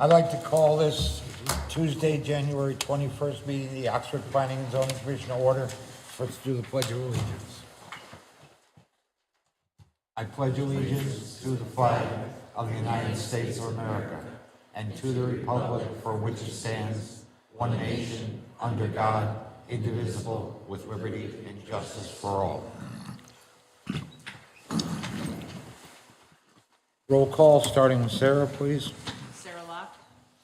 I'd like to call this Tuesday, January 21st meeting of the Oxford Planning and Zoning Commission to order. Let's do the Pledge of Allegiance. I pledge allegiance to the flag of the United States of America and to the republic for which it stands, one nation, under God, indivisible, with liberty and justice for all. Roll call, starting with Sarah, please. Sarah Locke.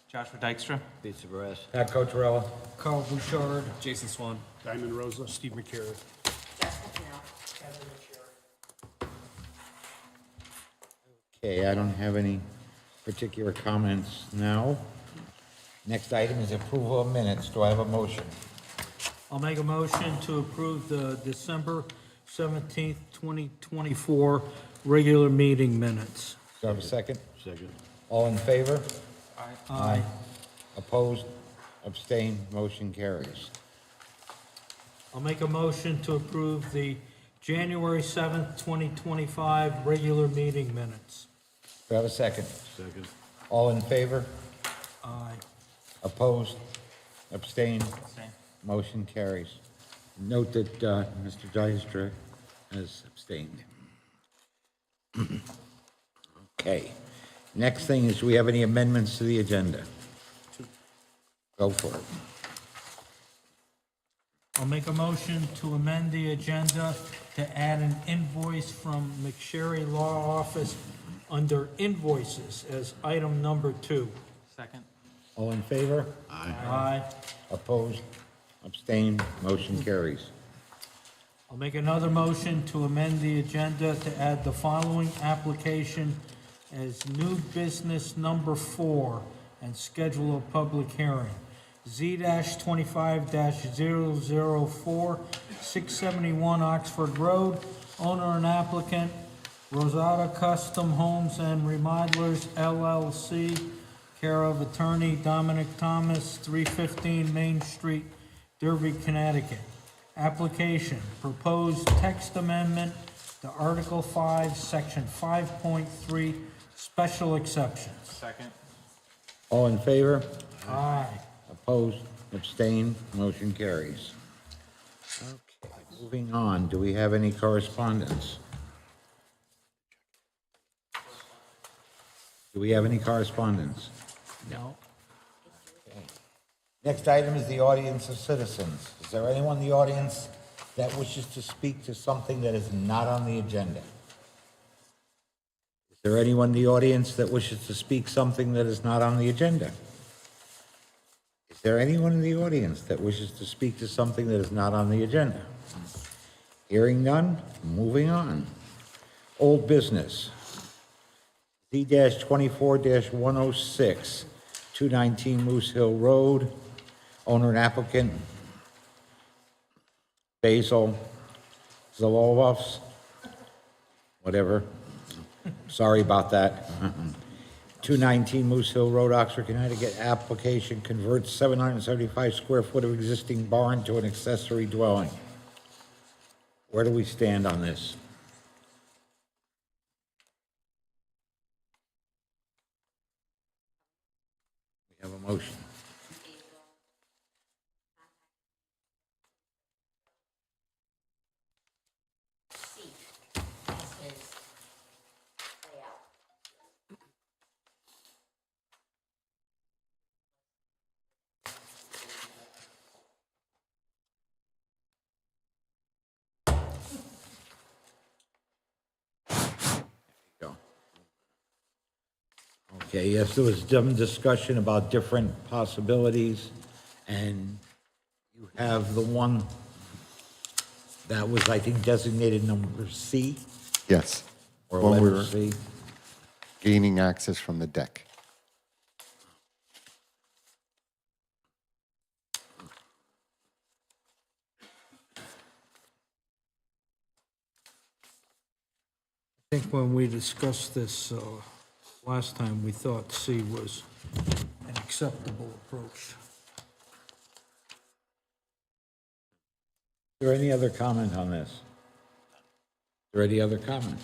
Joshua Dykstra. Pizza Perez. Pat Coachella. Carl Bouchard. Jason Swan. Diamond Rosa. Steve McCary. Jessica Cannell. Okay, I don't have any particular comments now. Next item is approval of minutes. Do I have a motion? I'll make a motion to approve the December 17th, 2024 regular meeting minutes. Do I have a second? Second. All in favor? Aye. Opposed? Abstained? Motion carries. I'll make a motion to approve the January 7th, 2025 regular meeting minutes. Do I have a second? Second. All in favor? Aye. Opposed? Abstained? Same. Motion carries. Note that Mr. Dykstra has abstained. Okay. Next thing is, do we have any amendments to the agenda? Go for it. I'll make a motion to amend the agenda to add an invoice from McSherry Law Office under invoices as item number 2. Second. All in favor? Aye. Opposed? Abstained? Motion carries. I'll make another motion to amend the agenda to add the following application as new business number 4 and schedule a public hearing. Z-25-004, 671 Oxford Road, owner and applicant, Rosada Custom Homes and Remodelers LLC, care of attorney Dominic Thomas, 315 Main Street, Derby, Connecticut. Application, proposed text amendment to Article 5, Section 5.3, special exceptions. Second. All in favor? Aye. Opposed? Abstained? Motion carries. Okay, moving on. Do we have any correspondence? Do we have any correspondence? No. Next item is the audience of citizens. Is there anyone in the audience that wishes to speak to something that is not on the agenda? Is there anyone in the audience that wishes to speak something that is not on the agenda? Is there anyone in the audience that wishes to speak to something that is not on the agenda? Hearing none, moving on. Old business. Z-24-106, 219 Moose Hill Road. Owner and applicant, Basil Zalovos, whatever. Sorry about that. 219 Moose Hill Road, Oxford, Connecticut. Application converts 775 square foot of existing barn to an accessory dwelling. Where do we stand on this? We have a motion. Go. Okay, yes, there was some discussion about different possibilities, and you have the one that was, I think, designated number C, Yes, or when letter we're C. gaining access from the deck. I think when we discussed this last time, we thought C was an acceptable approach. Is there any other comment on this? Is there any other comment?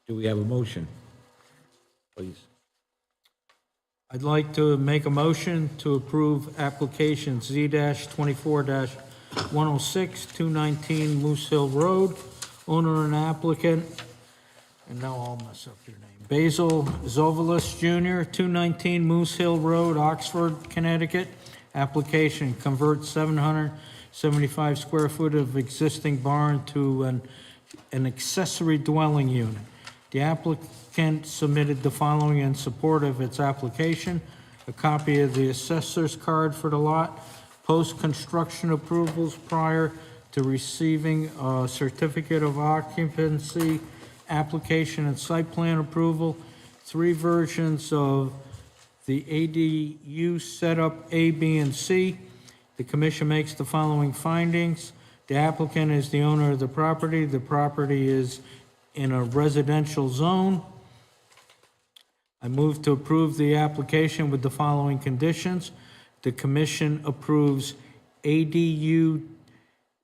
Do we have a motion? Please. I'd like to make a motion to approve application Z-24-106, 219 Moose Hill Road, owner and applicant, and now I'll mess up your name, Basil Zovalis Jr., 219 Moose Hill Road, Oxford, Connecticut. Application, convert 775 square foot of existing barn to an accessory dwelling unit. The applicant submitted the following in support of its application: a copy of the assessor's card for the lot, post-construction approvals prior to receiving a certificate of occupancy, application and site plan approval, 3 versions of the ADU setup A, B, and C. The commission makes the following findings. The applicant is the owner of the property. The property is in a residential zone. I move to approve the application with the following conditions. The commission approves the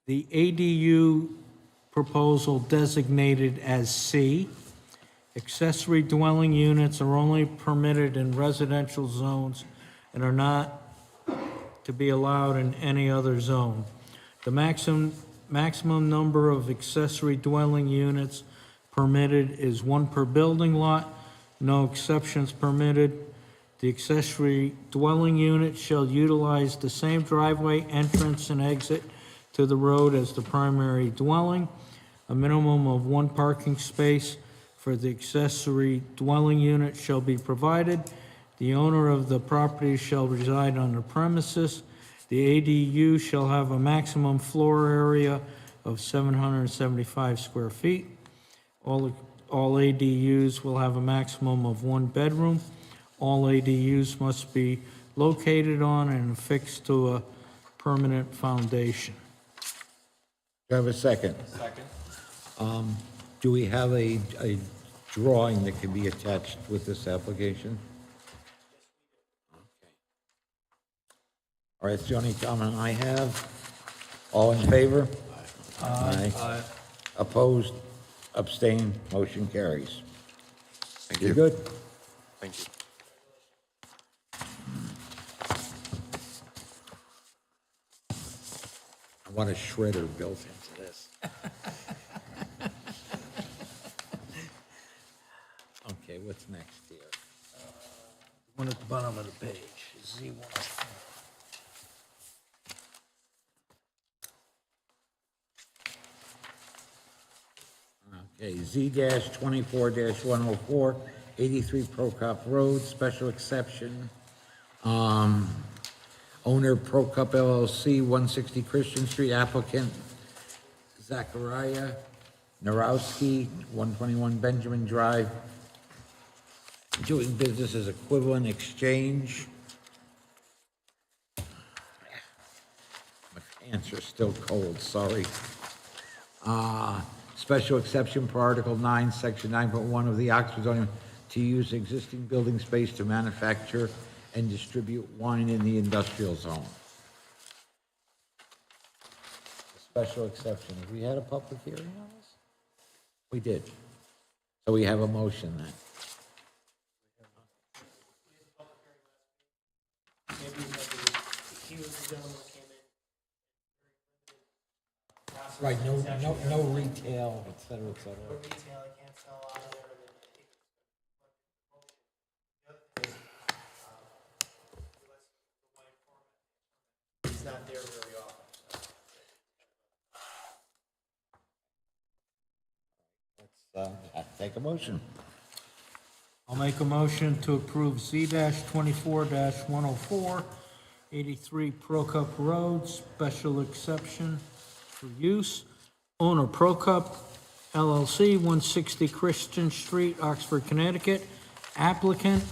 ADU proposal designated as C. Accessory dwelling units are only permitted in residential zones and are not to be allowed in any other zone. The maximum number of accessory dwelling units permitted is 1 per building lot, no exceptions permitted. The accessory dwelling unit shall utilize the same driveway, entrance, and exit to the road as the primary dwelling. A minimum of 1 parking space for the accessory dwelling unit shall be provided. The owner of the property shall reside on the premises. The ADU shall have a maximum floor area of 775 square feet. All ADUs will have a maximum of 1 bedroom. All ADUs must be located on and affixed to a permanent foundation. Do I have a second? Second. Do we have a drawing that can be attached with this application? Okay. All right, that's the only comment I have. All in favor? Aye. Aye. Opposed? Abstained? Motion carries. Thank You you. good? Thank you. I want a shredder built into this. Okay, what's next here? One at the bottom of the page, Z1. Okay, Z-24-104, 83 Prokop Road, special exception. Owner Prokop LLC, 160 Christian Street, applicant Zachariah Narowski, 121 Benjamin Drive, doing business as Equivalent Exchange. My hands are still cold, sorry. Special exception per Article 9, Section 9.1 of the Oxford zoning to use existing building space to manufacture and distribute wine in the industrial zone. Special exception. Have we had a public hearing on this? We did. So we have a motion then. Right, no retail, et cetera, et cetera. Retail, I can't sell out of there. He's not there very often. Let's take a motion. I'll make a motion to approve Z-24-104, 83 Prokop Road, special exception for use. Owner Prokop LLC, 160 Christian Street, Oxford, Connecticut. Applicant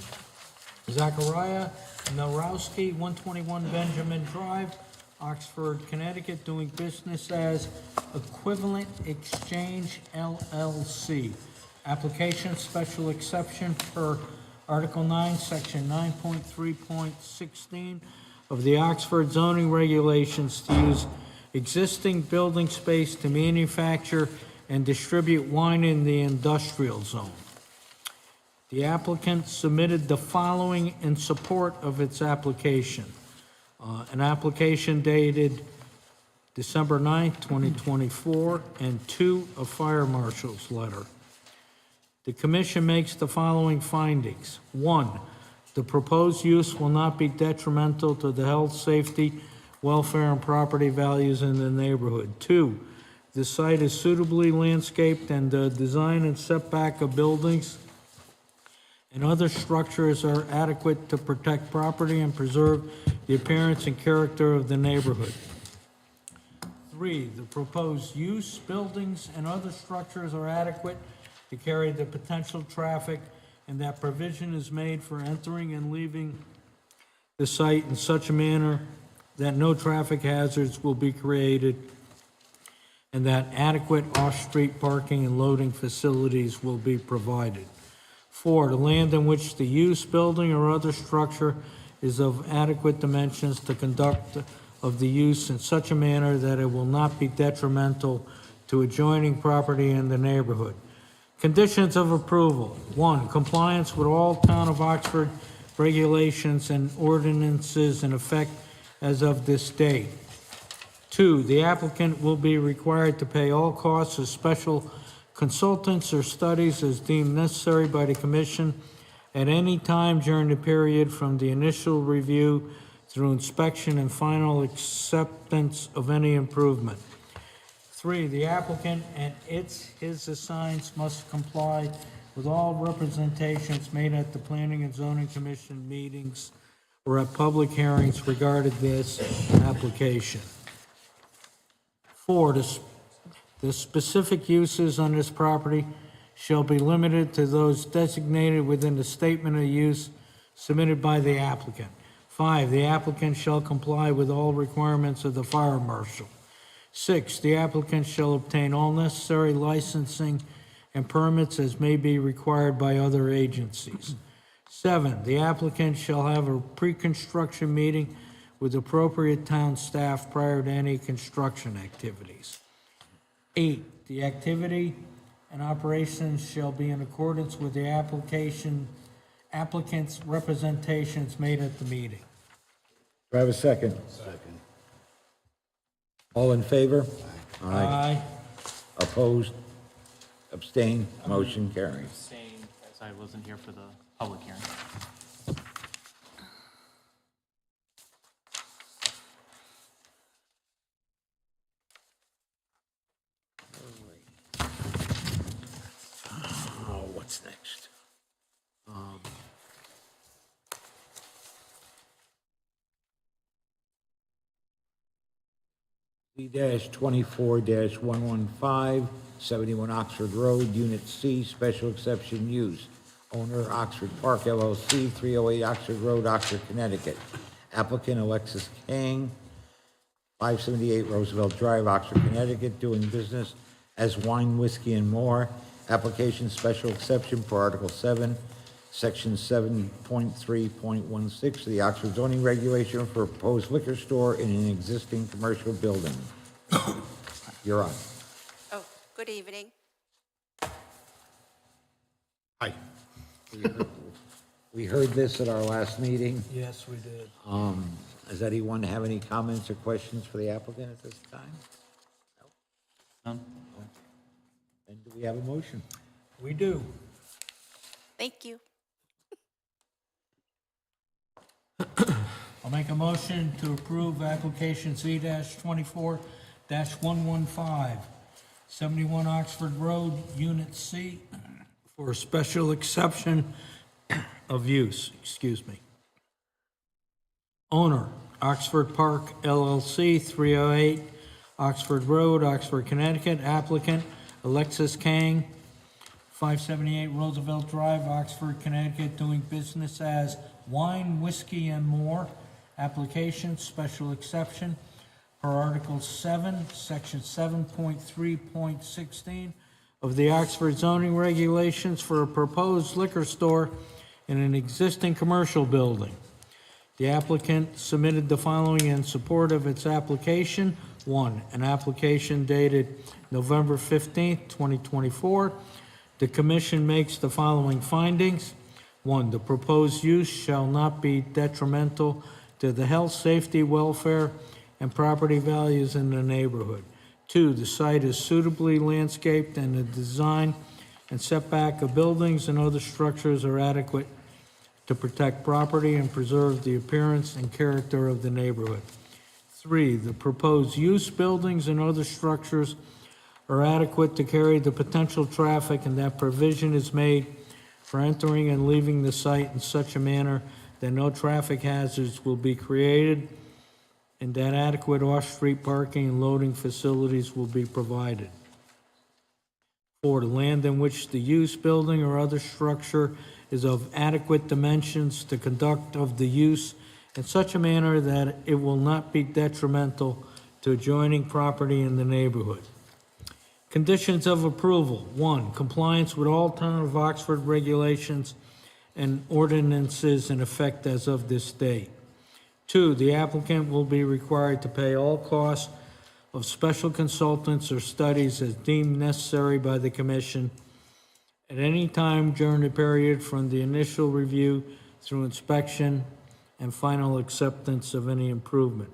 Zachariah Narowski, 121 Benjamin Drive, Oxford, Connecticut, doing business as Equivalent Exchange LLC. Application special exception per Article 9, Section 9.3.16 of the Oxford zoning regulations to use existing building space to manufacture and distribute wine in the industrial zone. The applicant submitted the following in support of its application. An application dated December 9th, 2024, and a fire marshal's letter. The commission makes the following findings. 1, the proposed use will not be detrimental to the health, safety, welfare, and property values in the neighborhood. 2, the site is suitably landscaped and the design and setback of buildings and other structures are adequate to protect property and preserve the appearance and character of the neighborhood. 3, the proposed use, buildings, and other structures are adequate to carry the potential traffic, and that provision is made for entering and leaving the site in such a manner that no traffic hazards will be created, and that adequate off-street parking and loading facilities will be provided. 4, the land in which the use, building, or other structure is of adequate dimensions to conduct of the use in such a manner that it will not be detrimental to adjoining property in the neighborhood. Conditions of approval. 1, compliance with all Town of Oxford regulations and ordinances in effect as of this date. 2, the applicant will be required to pay all costs of special consultants or studies as deemed necessary by the commission at any time during the period from the initial review through inspection and final acceptance of any improvement. 3, the applicant and his assigns must comply with all representations made at the Planning and Zoning Commission meetings or at public hearings regarding this application. 4, the specific uses on this property shall be limited to those designated within the statement of use submitted by the applicant. 5, the applicant shall comply with all requirements of the fire marshal. 6, the applicant shall obtain all necessary licensing and permits as may be required by other agencies. 7, the applicant shall have a pre-construction meeting with appropriate town staff prior to any construction activities. 8, the activity and operations shall be in accordance with the applicant's representations made at the meeting. Do I have a second? Second. All in favor? Aye. Opposed? Abstained? Motion carries. Abstain, as I wasn't here for the public hearing. Oh, what's next? Z-24-115, 71 Oxford Road, Unit C, special exception use. Owner, Oxford Park LLC, 308 Oxford Road, Oxford, Connecticut. Applicant, Alexis Kang, 578 Roosevelt Drive, Oxford, Connecticut, doing business as Wine, Whiskey, and More. Application special exception for Article 7, Section 7.3.16 of the Oxford zoning regulation for a proposed liquor store in an existing commercial building. You're on. Oh, good evening. Hi. We heard this at our last meeting. Yes, we did. Does anyone have any comments or questions for the applicant at this time? None? And do we have a motion? We do. Thank you. I'll make a motion to approve application Z-24-115, 71 Oxford Road, Unit C, for a special exception of use, Owner, Oxford Park LLC, 308 Oxford Road, Oxford, Connecticut. Applicant, Alexis Kang, 578 Roosevelt Drive, Oxford, Connecticut, doing business as Wine, Whiskey, and More. Application, special exception per Article 7, Section 7.3.16 of the Oxford zoning regulations for a proposed liquor store in an existing commercial building. The applicant submitted the following in support of its application. 1, an application dated November 15th, 2024. The commission makes the following findings. 1, the proposed use shall not be detrimental to the health, safety, welfare, and property values in the neighborhood. 2, the site is suitably landscaped and the design and setback of buildings and other structures are adequate to protect property and preserve the appearance and character of the neighborhood. 3, the proposed use, buildings, and other structures are adequate to carry the potential traffic and that provision is made for entering and leaving the site in such a manner that no traffic hazards will be created and that adequate off-street parking and loading facilities will be provided. 4, the land in which the use, building, or other structure is of adequate dimensions to conduct of the use in such a manner that it will not be detrimental to adjoining property in the neighborhood. Conditions of approval. 1, compliance with all Town of Oxford regulations and ordinances in effect as of this date. 2, the applicant will be required to pay all costs of special consultants or studies as deemed necessary by the commission at any time during the period from the initial review through inspection and final acceptance of any improvement.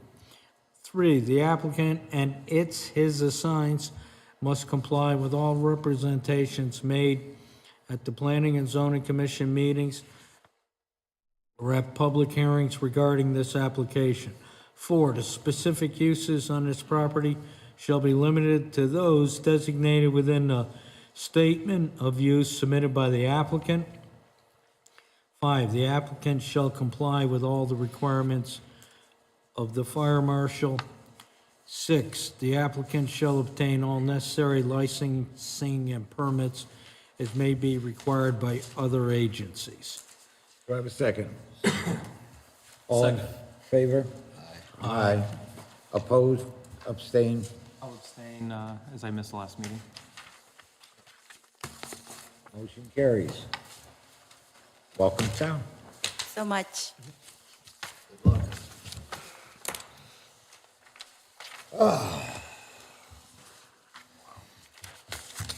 3, the applicant and his assigns must comply with all representations made at the Planning and Zoning Commission meetings or at public hearings regarding this application. 4, the specific uses on this property shall be limited to those designated within the statement of use submitted by the applicant. 5, the applicant shall comply with all the requirements of the fire marshal. 6, the applicant shall obtain all necessary licensing and permits as may be required by other agencies. Do I have a second? All in favor? Aye. Opposed? Abstained? I'll abstain, as I missed the last meeting. Motion carries. Welcome to town. So much.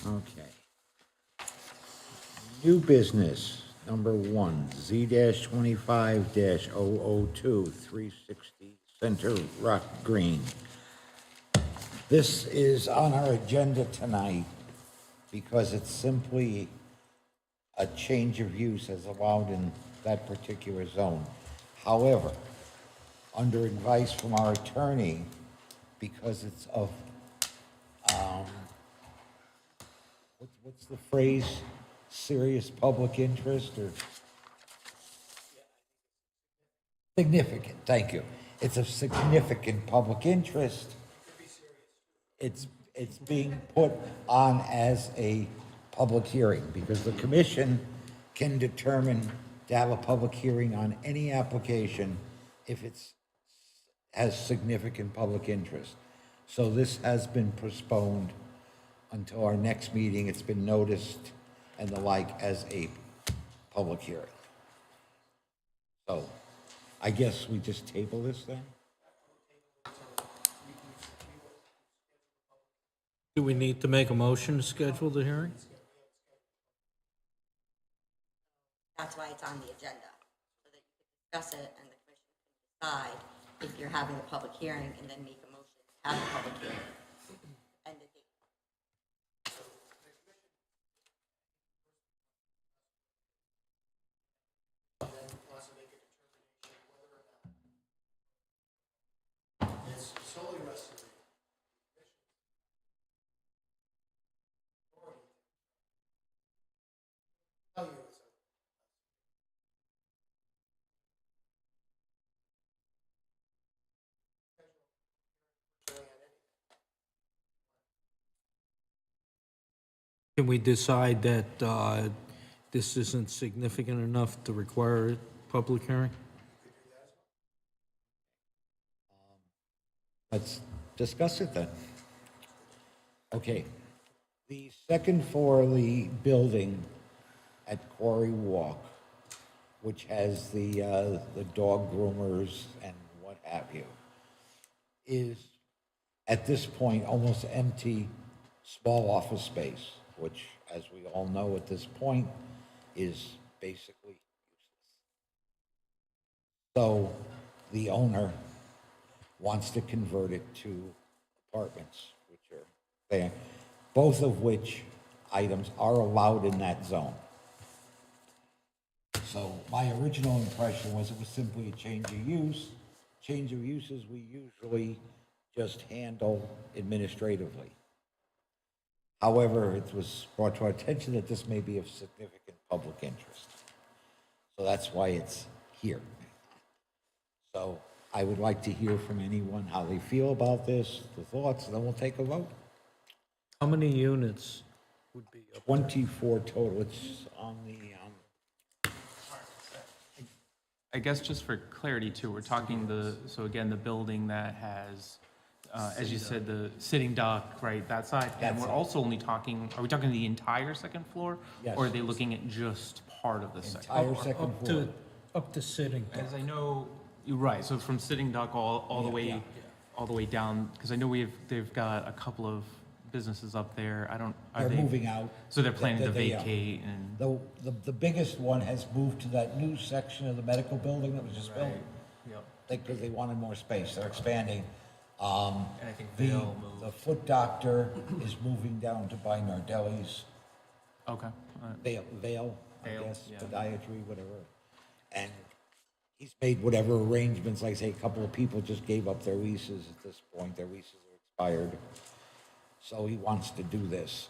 Okay. New business, number 1, Z-25-002, 360 Center Rock Green. This is on our agenda tonight because it's simply a change of use as allowed in that particular zone. However, under advice from our attorney, because it's of, what's the phrase? Serious public interest or? Significant, thank you. It's of significant public interest. It's being put on as a public hearing because the commission can determine to have a public hearing on any application if has significant public interest. So this has been postponed until our next meeting. It's been noticed and the like as a public hearing. So I guess we just table this then? Do we need to make a motion to schedule the hearing? That's why it's on the agenda, so that you can discuss it and the commission can decide if you're having a public hearing and then make a motion to have a public hearing. And the date. It's solely rested. Tell you it's a Can we decide that this isn't significant enough to require a public hearing? Let's discuss it then. Okay. The second floor of the building at Quarry Walk, which has the dog groomers and what have you, is at this point almost empty, small office space, which, as we all know at this point, is basically So the owner wants to convert it to apartments, which are there, both of which items are allowed in that zone. So my original impression was it was simply a change of use. Change of uses we usually just handle administratively. However, it was brought to our attention that this may be of significant public interest. So that's why it's here. So I would like to hear from anyone how they feel about this, the thoughts, and then we'll take a vote. How many units would be up? 24 total, it's on the, I guess just for clarity too, we're talking so again, the building that has, as you said, the sitting duck, right, that side? And That we're side. also only talking, are we talking the entire second floor? Yes. Or are they looking at just part of the second? entire second Up floor. to, up to sitting. As I know, you're right, so from sitting duck all the way, all the way down, because I know they've got a couple of businesses up there, are They're they? moving out. So they're planning to They are. vacate and, The biggest one has moved to that new section of the medical building that was just built. yep. Because they wanted more space, they're expanding. And I think The, Vail the moved. foot doctor is moving down to by Nardelli's, Okay, all right. Vail, I Vail, guess, yeah. podiatry, whatever. And he's made whatever arrangements, like say, a couple of people just gave up their leases at this point, their leases are expired. So he wants to do this.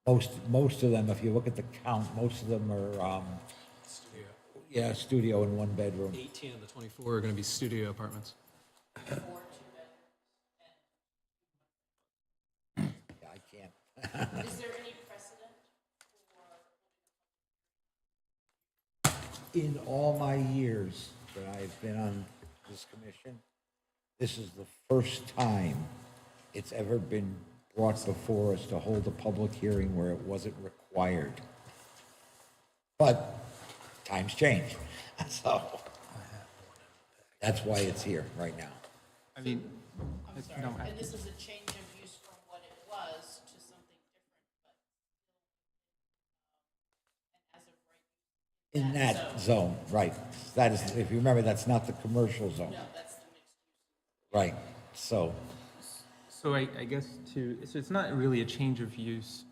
Most of them, if you look at the count, most of them are, yeah, studio and one bedroom. 18 of the 24 are going to be studio apartments. Yeah, I can't. Is there any precedent In all my years that I've been on this commission, this is the first time it's ever been brought before us to hold a public hearing where it wasn't required. But times change, so that's why it's here right now. I mean, I'm sorry, no, and this is a change of use from what it was to something different, but and as of right, In that zone, right. That is, if you remember, that's not the commercial zone. no, that's the mixed use. Right, so, so I guess so it's not really a change of use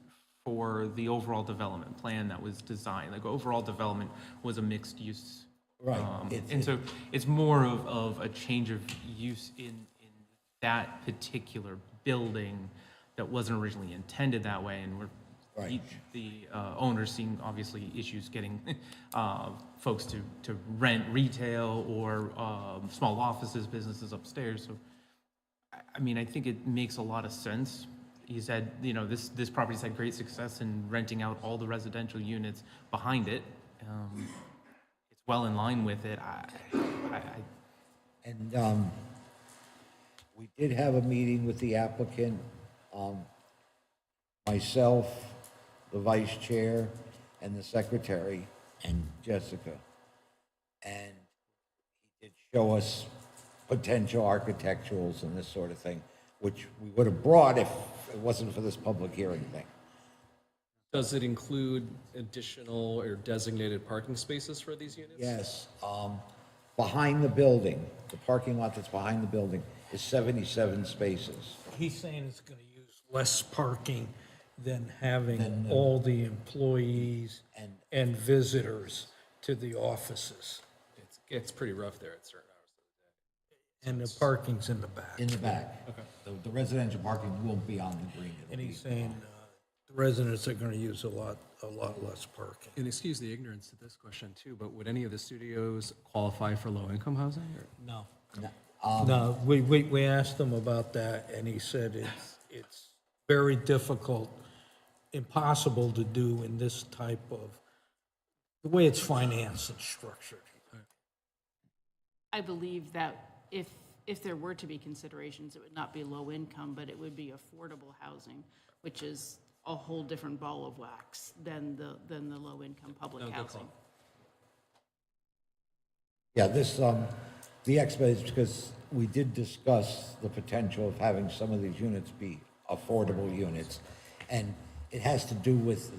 for the overall development plan that was designed. Like overall development was a mixed use. Right. And so it's more of a change of use in that particular building that wasn't originally intended that way. And Right. the owners seeing obviously issues getting folks to rent retail or small offices, businesses upstairs. So I mean, I think it makes a lot of sense. He said, you know, this property's had great success in renting out all the residential units behind it. It's well in line with it. and we did have a meeting with the applicant, myself, the vice chair, and the secretary, and Jessica. And he did show us potential architecturals and this sort of thing, which we would have brought if it wasn't for this public hearing thing. Does it include additional or designated parking spaces for these units? Yes, behind the building, the parking lot that's behind the building is 77 spaces. He's saying it's gonna use less parking than having Than the- all the employees And- and visitors to the offices. It's pretty rough there at certain hours. And the parking's in the back. In the back. Okay. The residential parking won't be on the green. It'll And be- he's saying the residents are gonna use a lot less parking. And excuse the ignorance of this question too, but would any of the studios qualify for low-income housing? Or? No. No. No, we asked him about that, and he said it's very difficult, impossible to do in this type of, the way it's financed and structured. I believe that if there were to be considerations, it would not be low income, but it would be affordable housing, which is a whole different ball of wax than the low income public good housing. call. Yeah, the expert, because we did discuss the potential of having some of these units be affordable units. And it has to do with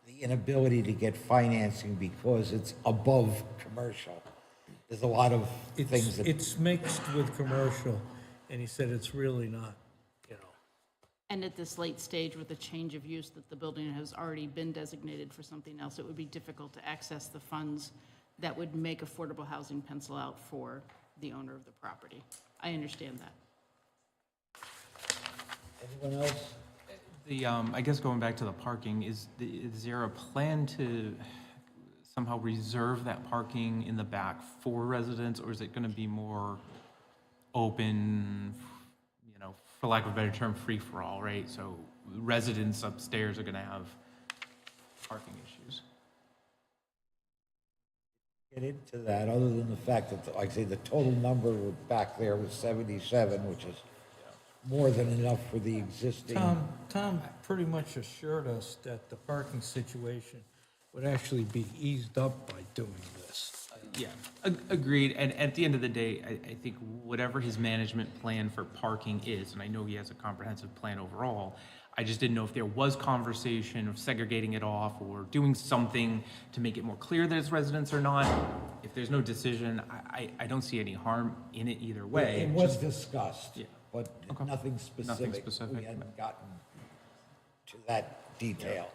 the inability to get financing because it's above commercial. There's a lot of things It's, that, it's mixed with commercial, and he said it's really not, you know. And at this late stage with the change of use that the building has already been designated for something else, it would be difficult to access the funds that would make affordable housing pencil out for the owner of the property. I understand that. anyone else? I guess going back to the parking, is there a plan to somehow reserve that parking in the back for residents, or is it gonna be more open, you know, for lack of a better term, free-for-all, right? So residents upstairs are gonna have parking issues. Get into that, other than the fact that, like I say, the total number back there was 77, which is more than enough for the existing. Tom pretty much assured us that the parking situation would actually be eased up by doing this. Yeah, agreed. And at the end of the day, I think whatever his management plan for parking is, and I know he has a comprehensive plan overall, I just didn't know if there was conversation of segregating it off or doing something to make it more clear that it's residents or not. If there's no decision, I don't see any harm in it either way. It was discussed, Yeah. but Okay. nothing specific. specific. We hadn't gotten to that detail.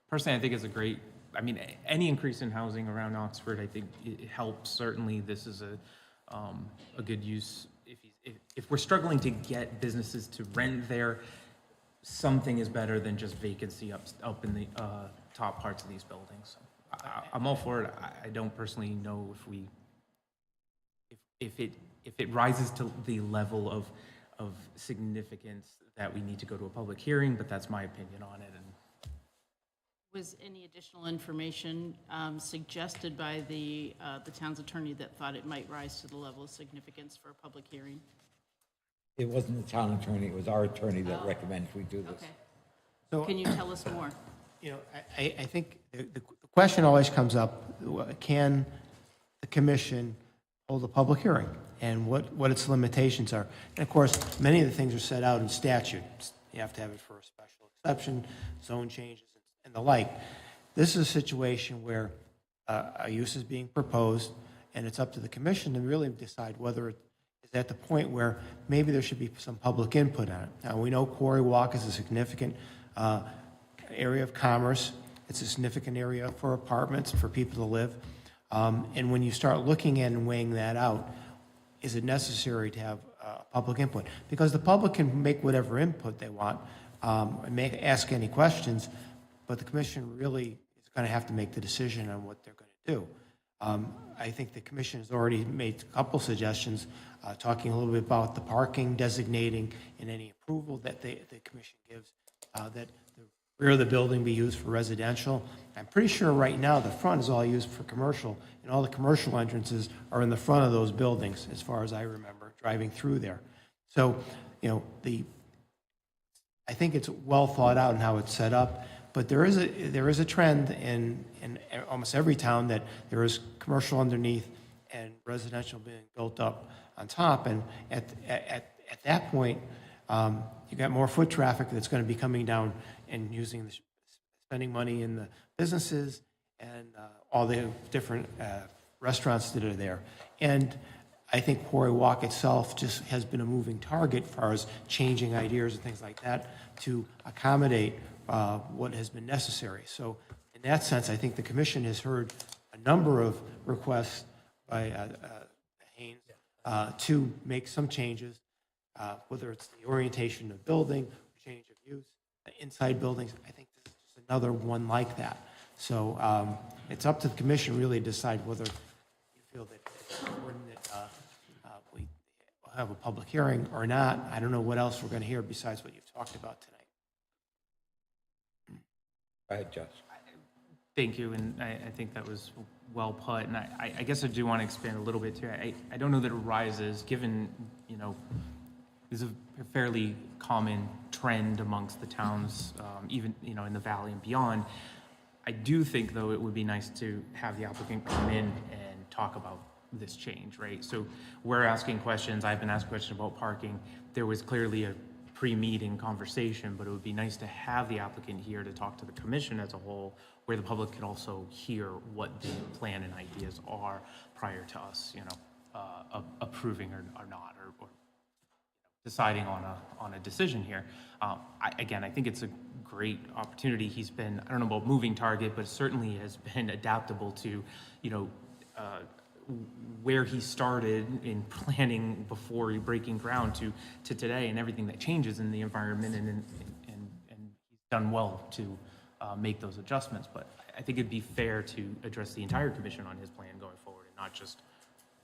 Personally, I think it's a great, I mean, any increase in housing around Oxford, I think it helps. Certainly, this is a good use. If we're struggling to get businesses to rent there, something is better than just vacancy up in the top parts of these buildings. I'm all for it. I don't personally know if it rises to the level of significance that we need to go to a public hearing, but that's my opinion on it. And Was any additional information suggested by the town's attorney that thought it might rise to the level of significance for a public hearing? It wasn't the town attorney, it was our attorney that recommended we do this. Okay. So, Can you tell us more? you know, I think the question always comes up, can the commission hold a public hearing? And what its limitations are. And of course, many of the things are set out in statute. You have to have it for a special exception, zone changes, and the like. This is a situation where a use is being proposed, and it's up to the commission to really decide whether it is at the point where maybe there should be some public input on it. Now, we know Quarry Walk is a significant area of commerce. It's a significant area for apartments, for people to live. And when you start looking at and weighing that out, is it necessary to have public input? Because the public can make whatever input they want, and ask any questions, but the commission really is going to have to make the decision on what they're going to do. I think the commission has already made a couple suggestions, talking a little bit about the parking, designating in any approval that the commission gives, that the rear of the building be used for residential. I'm pretty sure right now the front is all used for commercial, and all the commercial entrances are in the front of those buildings, as far as I remember, driving through there. So, you know, I think it's well thought out in how it's set up, but there is a trend in almost every town that there is commercial underneath and residential being built up on top, and at that point, you got more foot traffic that's going to be coming down and spending money in the businesses and all the different restaurants that are there. And I think Quarry Walk itself just has been a moving target as far as changing ideas and things like that to accommodate what has been necessary. So in that sense, I think the commission has heard a number of requests by Haynes to make some changes, whether it's the orientation of building, change of use, inside buildings. I think this is just another one like that. So it's up to the commission really to decide whether you feel that it's important that we have a public hearing or not. I don't know what else we're going to hear besides what you've talked about tonight. Go ahead, Josh. thank you, and I think that was well put. And I guess I do want to expand a little bit too. I don't know that it rises, given, you know, there's a fairly common trend amongst the towns, even, you know, in the valley and beyond. I do think, though, it would be nice to have the applicant come in and talk about this change, right? So we're asking questions. I've been asking questions about parking. There was clearly a pre-meeting conversation, but it would be nice to have the applicant here to talk to the commission as a whole, where the public could also hear what the plan and ideas are prior to us, approving or not, or deciding on a decision here. Again, I think it's a great opportunity. He's been, I don't know about moving target, but certainly has been adaptable to, where he started in planning before breaking ground to today, and everything that changes in the environment, and he's done well to make those adjustments. But I think it'd be fair to address the entire commission on his plan going forward, and not just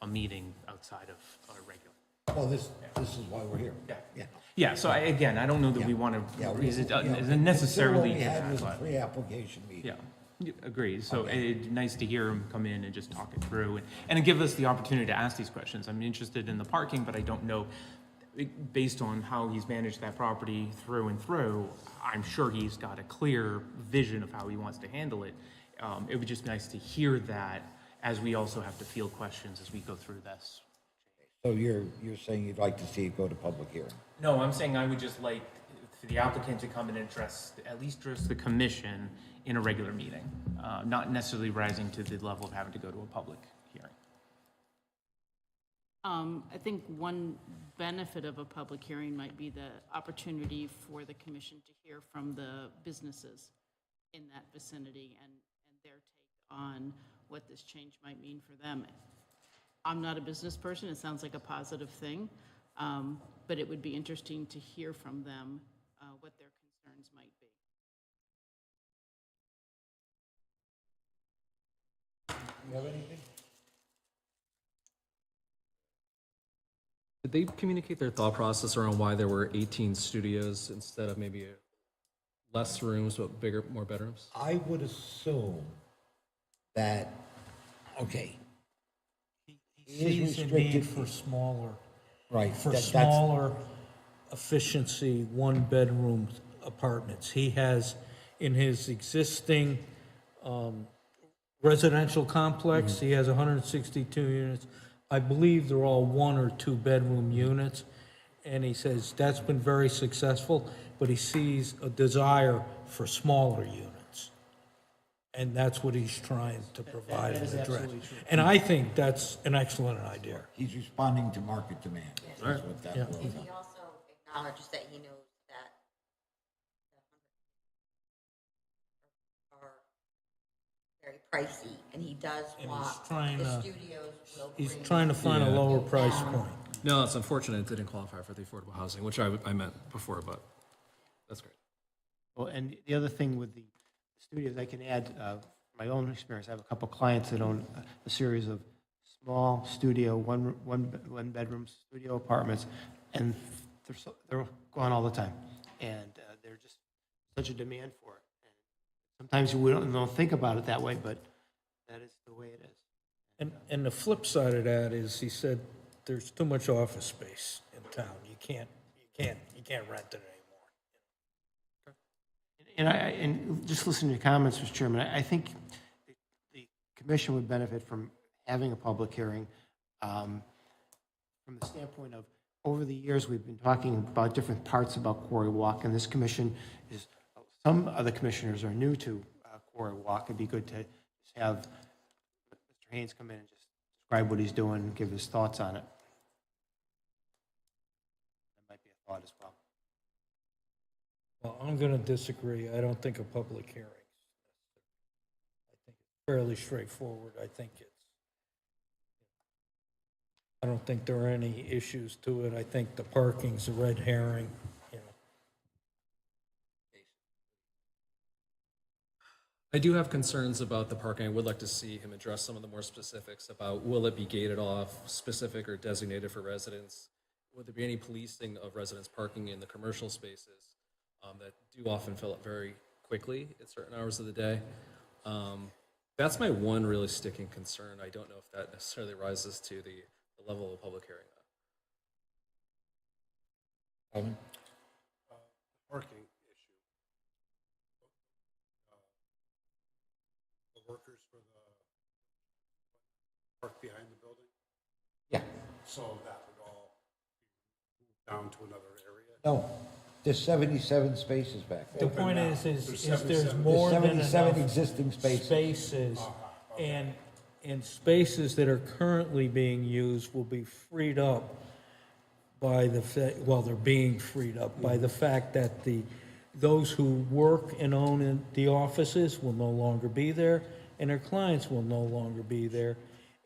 a meeting outside of a regular. Well, this is why we're here. Yeah. Yeah, so again, I don't know that we want Yeah, to, we- is it yeah, necessarily? What we had was a but- pre-application meeting. Yeah, agreed. So it's nice to hear him come in and just talk it through and give us the opportunity to ask these questions. I'm interested in the parking, but I don't know, based on how he's managed that property through and through, I'm sure he's got a clear vision of how he wants to handle it. It would just be nice to hear that, as we also have to field questions as we go through this. So you're saying you'd like to see it go to public hearing? No, I'm saying I would just like for the applicant to come in and at least address the commission in a regular meeting, not necessarily rising to the level of having to go to a public hearing. I think one benefit of a public hearing might be the opportunity for the commission to hear from the businesses in that vicinity and their take on what this change might mean for them. I'm not a business person, it sounds like a positive thing, but it would be interesting to hear from them what their concerns might be. You have anything? Did they communicate their thought process around why there were 18 studios instead of maybe less rooms but bigger, more bedrooms? I would assume that, okay, He is sees a restricted- need for smaller, right. for that's- smaller efficiency, one-bedroom apartments. He has, in his existing residential complex, he has 162 units. I believe they're all one or two bedroom units. And he says that's been very successful, but he sees a desire for smaller units. And that's what he's trying to provide and address. And I think that's an excellent idea. He's responding to market demand. That's what that Yeah. was. He also acknowledges that he knows that the are very pricey, and he does And he's want trying the to- studios will He's bring trying to find a lower price down. point. No, it's unfortunate it didn't qualify for the affordable housing, which I meant before, but that's great. Well, and the other thing with the studios, I can add, my own experience, I have a couple clients that own a series of small studio, one bedroom studio apartments, and they're going all the time. And they're just such a demand for it. And sometimes we don't think about it that way, but that is the way it is. And the flip side of that is, he said, there's too much office space in town. You can't rent it anymore. And just listening to your comments, Mr. Chairman, I think the commission would benefit from having a public hearing from the standpoint of, over the years, we've been talking about different parts about Quarry Walk, and this commission is, some other commissioners are new to Quarry Walk. It'd be good to just have Mr. Haynes come in and just describe what he's doing and give his thoughts on it. That might be a thought as well. Well, I'm going to disagree. I don't think a public hearing. I think it's fairly straightforward. I don't think there are any issues to it. I think the parking's a red herring, you know. I do have concerns about the parking. I would like to see him address some of the more specifics about, will it be gated off, specific or designated for residents? Would there be any policing of residents parking in the commercial spaces that do often fill up very quickly at certain hours of the day? That's my one really sticking concern. I don't know if that necessarily rises to the level of a public hearing. Parking issue. The workers for the park behind the building, Yeah, so that would all be moved down to another area? no, There's 77 spaces back The there. point is There's there's 77. more than There's 77 enough existing spaces. spaces, and spaces that are currently being used will be freed up by well, they're being freed up by the fact that those who work and own in the offices will no longer be there, and their clients will no longer be there.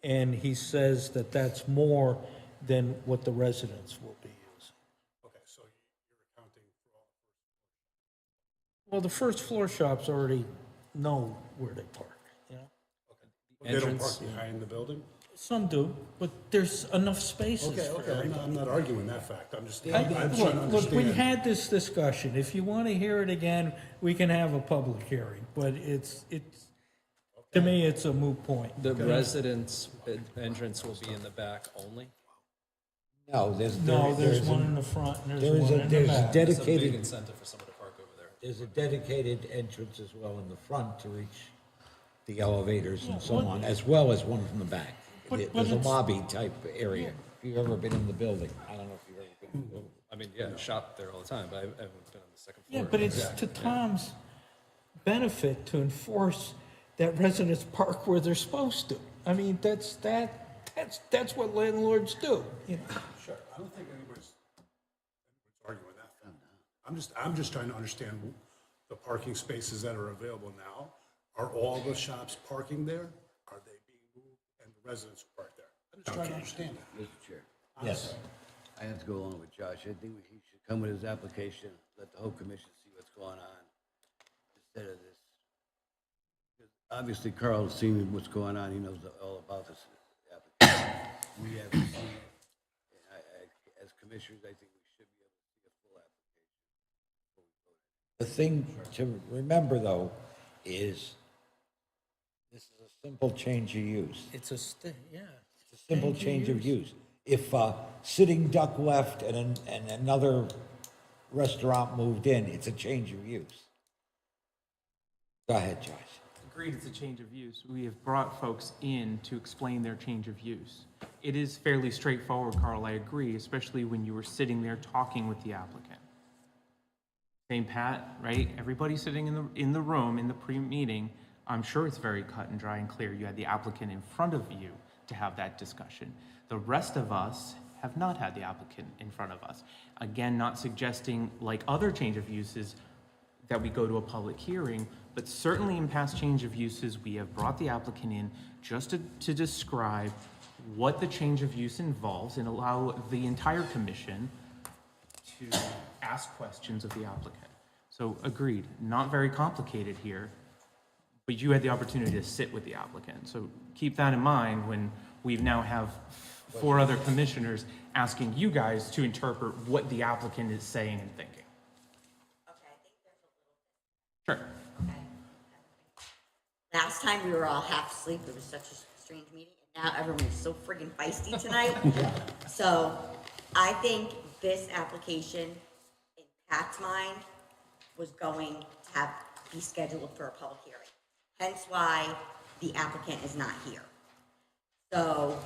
And he says that that's more than what the residents will be using. Okay, so you're accounting for all. Well, the first floor shops already know where they park, you know? They don't Entrance. park behind the building? Some do, but there's enough spaces Okay, for okay, everybody. I'm not arguing that fact, I'm just, I- I'm trying to Look, we understand. had this discussion. If you want to hear it again, we can have a public hearing, but to me, it's a moot point. The residents' entrance will be in the back only? No, There's one in the front and there there's is one a, in the there's a back. That's a big dedicated, incentive for someone to park over there. there's a dedicated entrance as well in the front to reach the elevators and so on, as well as one from the back. But There's a it's- lobby type area. If you've ever been in the building, I don't know if you've ever been in the building. I mean, yeah, I shop there all the time, but I haven't been on the second floor. Yeah, but it's to Tom's benefit to enforce that residents park where they're supposed to. I mean, that's what landlords do, you know? Sure, I don't think anybody's arguing that fact. I'm just trying to understand the parking spaces that are available now. Are all the shops parking there? Are they being moved and the residents who park there? I'm just trying to understand that. Mr. Chair, Yes. I have to go along with Josh. I think he should come with his application, let the whole commission see what's going on instead of this. Because obviously Carl's seen what's going on, he knows all about this application. We haven't seen it. And as commissioners, I think we should be able to see a full application. The thing to remember, though, is this is a simple change of use. It's yeah. It's a simple change of use. If Sitting Duck left and another restaurant moved in, it's a change of use. Go ahead, Josh. Agreed, it's a change of use. We have brought folks in to explain their change of use. It is fairly straightforward, Carl, I agree, especially when you were sitting there talking with the applicant. Same Pat, right? Everybody sitting in the room, in the pre-meeting, I'm sure it's very cut and dry and clear. You had the applicant in front of you to have that discussion. The rest of us have not had the applicant in front of us. Again, not suggesting, like other change of uses, that we go to a public hearing, but certainly in past change of uses, we have brought the applicant in just to describe what the change of use involves and allow the entire commission to ask questions of the applicant. So agreed, not very complicated here, but you had the opportunity to sit with the applicant. So keep that in mind when we now have 4 other commissioners asking you guys to interpret what the applicant is saying and thinking. Okay, I think there's a little. Sure. Okay. Last time we were all half asleep, it was such a strange meeting, and now everyone's so friggin' feisty tonight. So I think this application, in Pat's mind, was going to be scheduled for a public hearing. Hence why the applicant is not here. So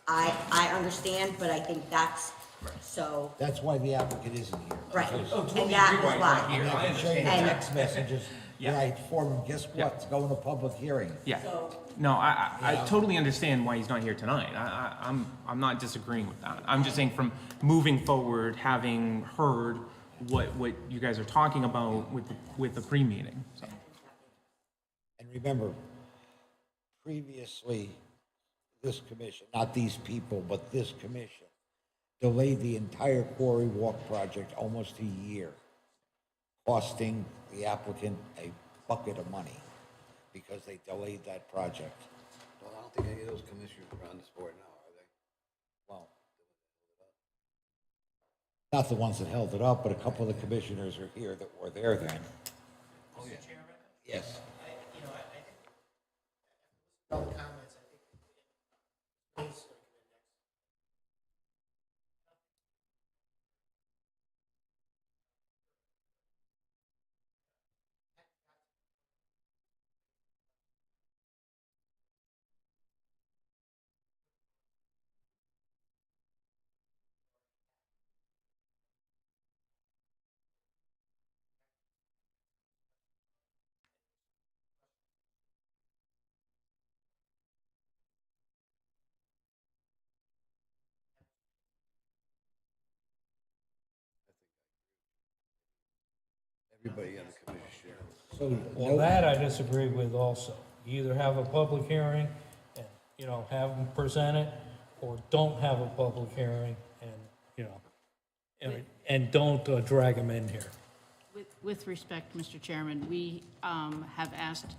I understand, but I think that's, so, That's why the applicant isn't here. right. Because And that was why. I can show you the And- text messages that I forwarded, guess what? It's going to public hearing. Yeah. No, I totally understand why he's not here tonight. I'm not disagreeing with that. I'm just saying from moving forward, having heard what you guys are talking about with the pre-meeting, so. And remember, previously, this commission, not these people, but this commission, delayed the entire Quarry Walk project almost a year, costing the applicant a bucket of money because they delayed that project. Well, I don't think any of those commissioners are on this board now, are they? Well, not the ones that held it up, but a couple of the commissioners are here that were there then. Oh, yeah. Yes. Everybody on the commission should. So, Well, that I disagree with also. You either have a public hearing and, you know, have them present it, or don't have a public hearing and, you know, and don't drag them in here. With respect, Mr. Chairman, we have asked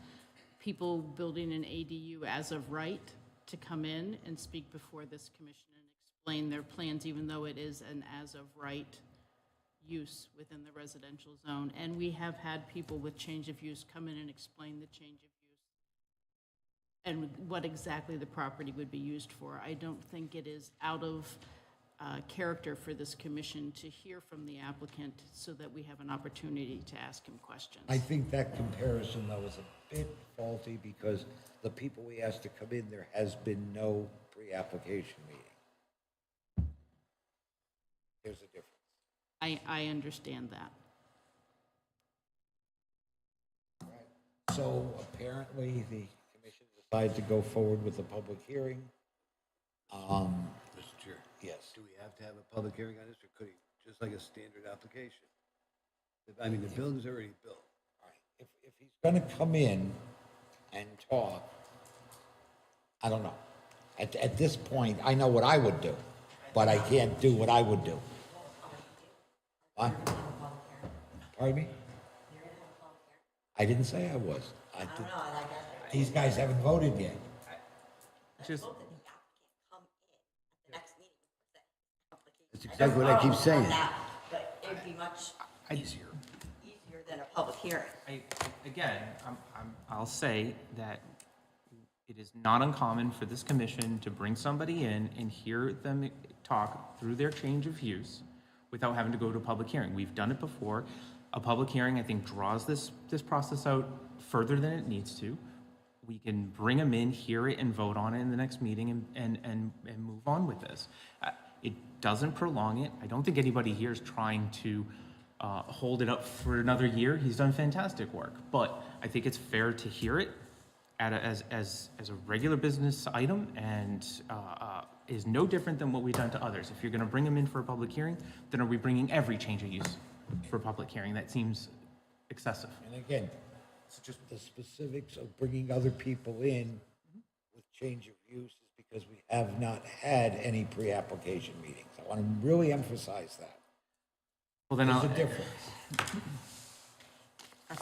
people building an ADU as of right to come in and speak before this commission and explain their plans, even though it is an as of right use within the residential zone. And we have had people with change of use come in and explain the change of use and what exactly the property would be used for. I don't think it is out of character for this commission to hear from the applicant so that we have an opportunity to ask him questions. I think that comparison, though, is a bit faulty because the people we asked to come in, there has been no pre-application meeting. There's a difference. I understand that. So apparently, the commission decided to go forward with the public hearing. Mr. Chair. Yes. Do we have to have a public hearing on this, or could he, just like a standard application? I mean, the building's already built. All right. If he's gonna come in and talk, I don't know. At this point, I know what I would do, but I can't do what I would do. What? Pardon me? I didn't say I was. I did. These guys haven't voted yet. Just, That's exactly what I keep saying. But it'd be much easier. easier than a public hearing. I'll say that it is not uncommon for this commission to bring somebody in and hear them talk through their change of use without having to go to a public hearing. We've done it before. A public hearing, I think, draws this process out further than it needs to. We can bring them in, hear it, and vote on it in the next meeting and move on with this. It doesn't prolong it. I don't think anybody here is trying to hold it up for another year. He's done fantastic work, but I think it's fair to hear it as a regular business item and is no different than what we've done to others. If you're going to bring them in for a public hearing, then are we bringing every change of use for a public hearing? That seems excessive. And again, it's just the specifics of bringing other people in with change of use is because we have not had any pre-application meetings. I want to really emphasize that. Well, then There's I'll, a difference. I-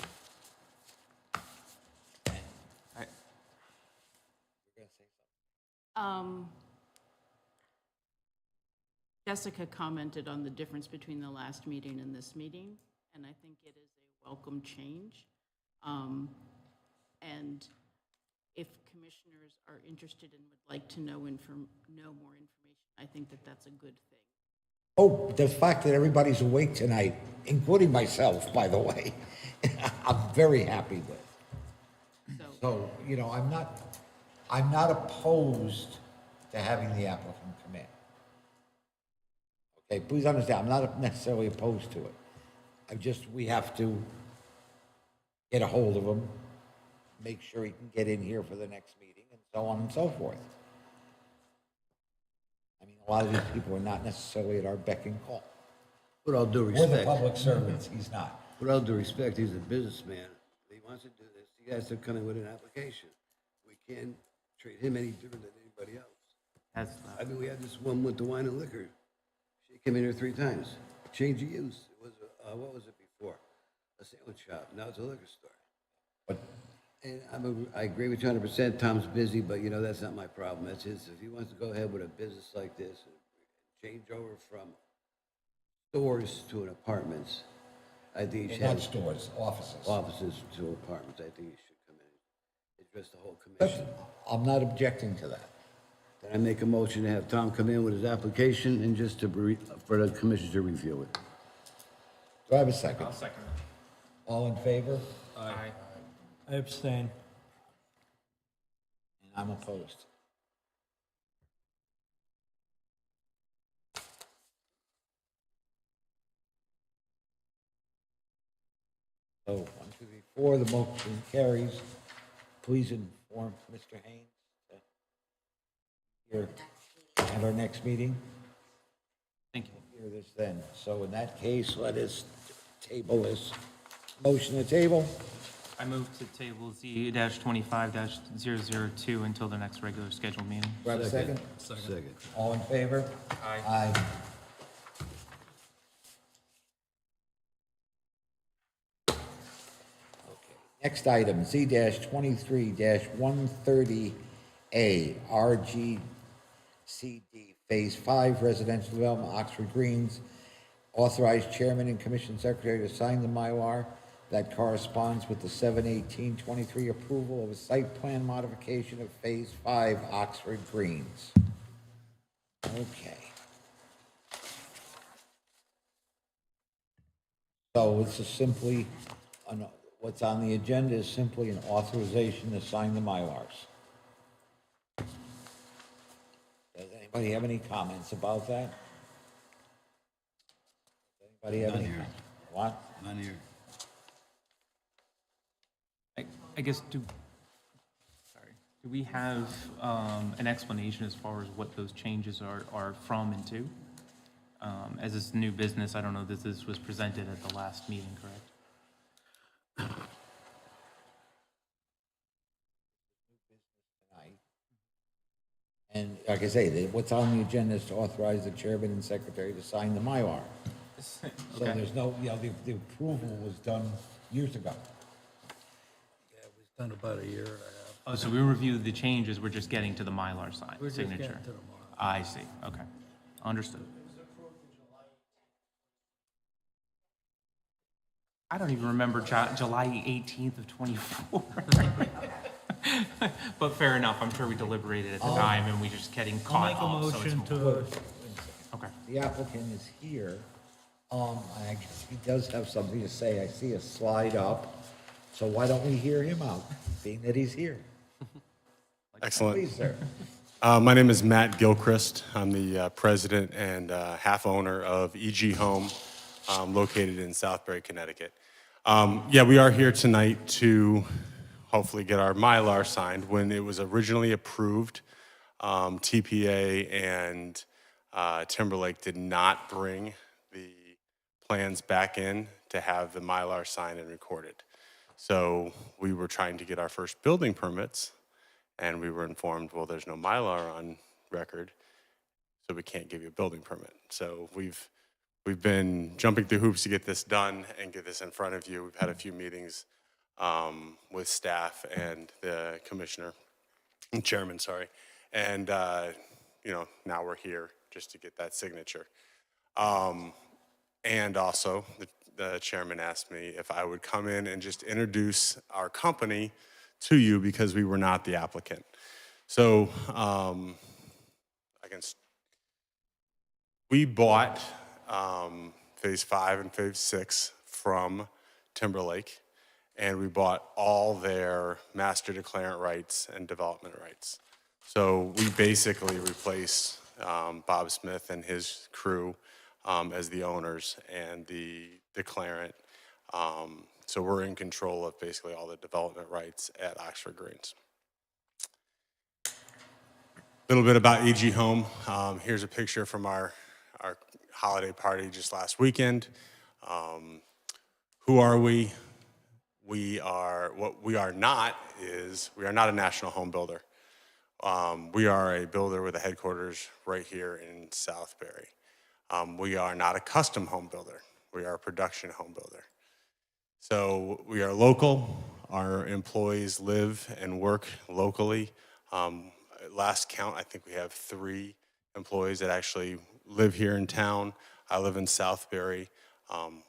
Jessica commented on the difference between the last meeting and this meeting, and I think it is a welcome change. And if commissioners are interested and would like to know more information, I think that that's a good thing. Oh, the fact that everybody's awake tonight, including myself, by the way, I'm very happy with. So, you know, I'm not opposed to having the applicant come in. Okay, please understand, I'm not necessarily opposed to it. We have to get a hold of him, make sure he can get in here for the next meeting, and so on and so forth. I mean, a lot of these people are not necessarily at our beck and call. With all due We're the respect, public servants, he's not. with all due respect, he's a businessman. If he wants to do this, he has to come in with an application. We can't treat him any different than anybody else. that's, I mean, we had this one with the wine and liquor. She came in here 3 times. Change of use. It was, what was it before? A sandwich shop. Now it's a liquor store. But And I agree with you 100%. Tom's busy, but you know, that's not my problem. That's his. If he wants to go ahead with a business like this and change over from stores to an apartments, I think he should not have stores, offices. offices to apartments. I think he should come in and address the whole That's- commission. I'm not objecting to that. Then I make a motion to have Tom come in with his application and just for the commission to review it. Do I have a second? I'll second it. All in favor? Aye. I abstain. And I'm opposed. So, 1, 2, 3, 4, the motion carries. Please inform Mr. Haynes here at our next meeting. Thank you. Hear this then. So in that case, let us table this Motion to table. I move to table Z-25-002 until the next regular scheduled meeting. Do I have a second? Second. All in favor? Aye. Aye. Next item, Z-23-130A, RGCD, Phase 5, Residential Development, Oxford Greens. Authorize Chairman and Commission Secretary to sign the Mylar that corresponds with the 7/18/23 approval of a site plan modification of Phase 5, Oxford Greens. Okay. So it's just simply, what's on the agenda is simply an authorization to sign the Mylars. Does anybody have any comments about that? Anybody have None any? here. What? None here. I guess, do we have an explanation as far as what those changes are from and to? As this new business, I don't know that this was presented at the last meeting, correct? And like I say, what's on the agenda is to authorize the chairman and secretary to sign the Mylar. So Okay. there's no, the approval was done years ago. Yeah, it was done about a year and a half. Oh, so we reviewed the changes, we're just getting to the Mylar sign, We're just signature. getting to the Mylar. I see, okay. Understood. I don't even remember July 18th of '24. But fair enough, I'm sure we deliberated at the time and we just getting I'll caught make a up, so it's motion more. to, Okay. The applicant is here. I guess he does have something to say. I see a slide up. So why don't we hear him out, being that he's here? Excellent. Please, sir. My name is Matt Gilchrist. I'm the president and half owner of EG Home, located in Southbury, Connecticut. Yeah, we are here tonight to hopefully get our Mylar signed. When it was originally approved, TPA and Timberlake did not bring the plans back in to have the Mylar signed and recorded. So we were trying to get our first building permits, and we were informed, well, there's no Mylar on record, so we can't give you a building permit. So we've been jumping through hoops to get this done and get this in front of you. We've had a few meetings with staff and the commissioner, chairman, sorry. And, now we're here just to get that signature. And also, the chairman asked me if I would come in and just introduce our company to you because we were not the applicant. So we bought Phase 5 and Phase 6 from Timberlake, and we bought all their master declarant rights and development rights. So we basically replaced Bob Smith and his crew as the owners and the declarant. So we're in control of basically all the development rights at Oxford Greens. A little bit about EG Home. Here's a picture from our holiday party just last weekend. Who are we? What we are not a national home builder. We are a builder with a headquarters right here in Southbury. We are not a custom home builder. We are a production home builder. So we are local. Our employees live and work locally. Last count, I think we have 3 employees that actually live here in town. I live in Southbury.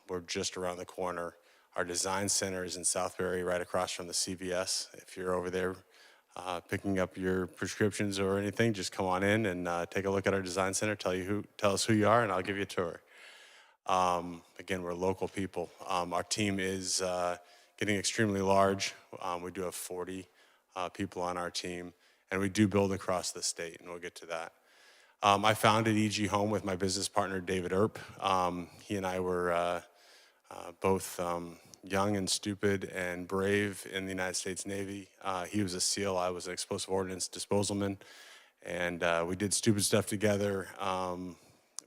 We're just around the corner. Our design center is in Southbury, right across from the CVS. If you're over there picking up your prescriptions or anything, just come on in and take a look at our design center. Tell us who you are, and I'll give you a tour. Again, we're local people. Our team is getting extremely large. We do have 40 people on our team, and we do build across the state, and we'll get to that. I founded EG Home with my business partner, David Earp. He and I were both young and stupid and brave in the United States Navy. He was a SEAL, I was an explosive ordnance disposalman, and we did stupid stuff together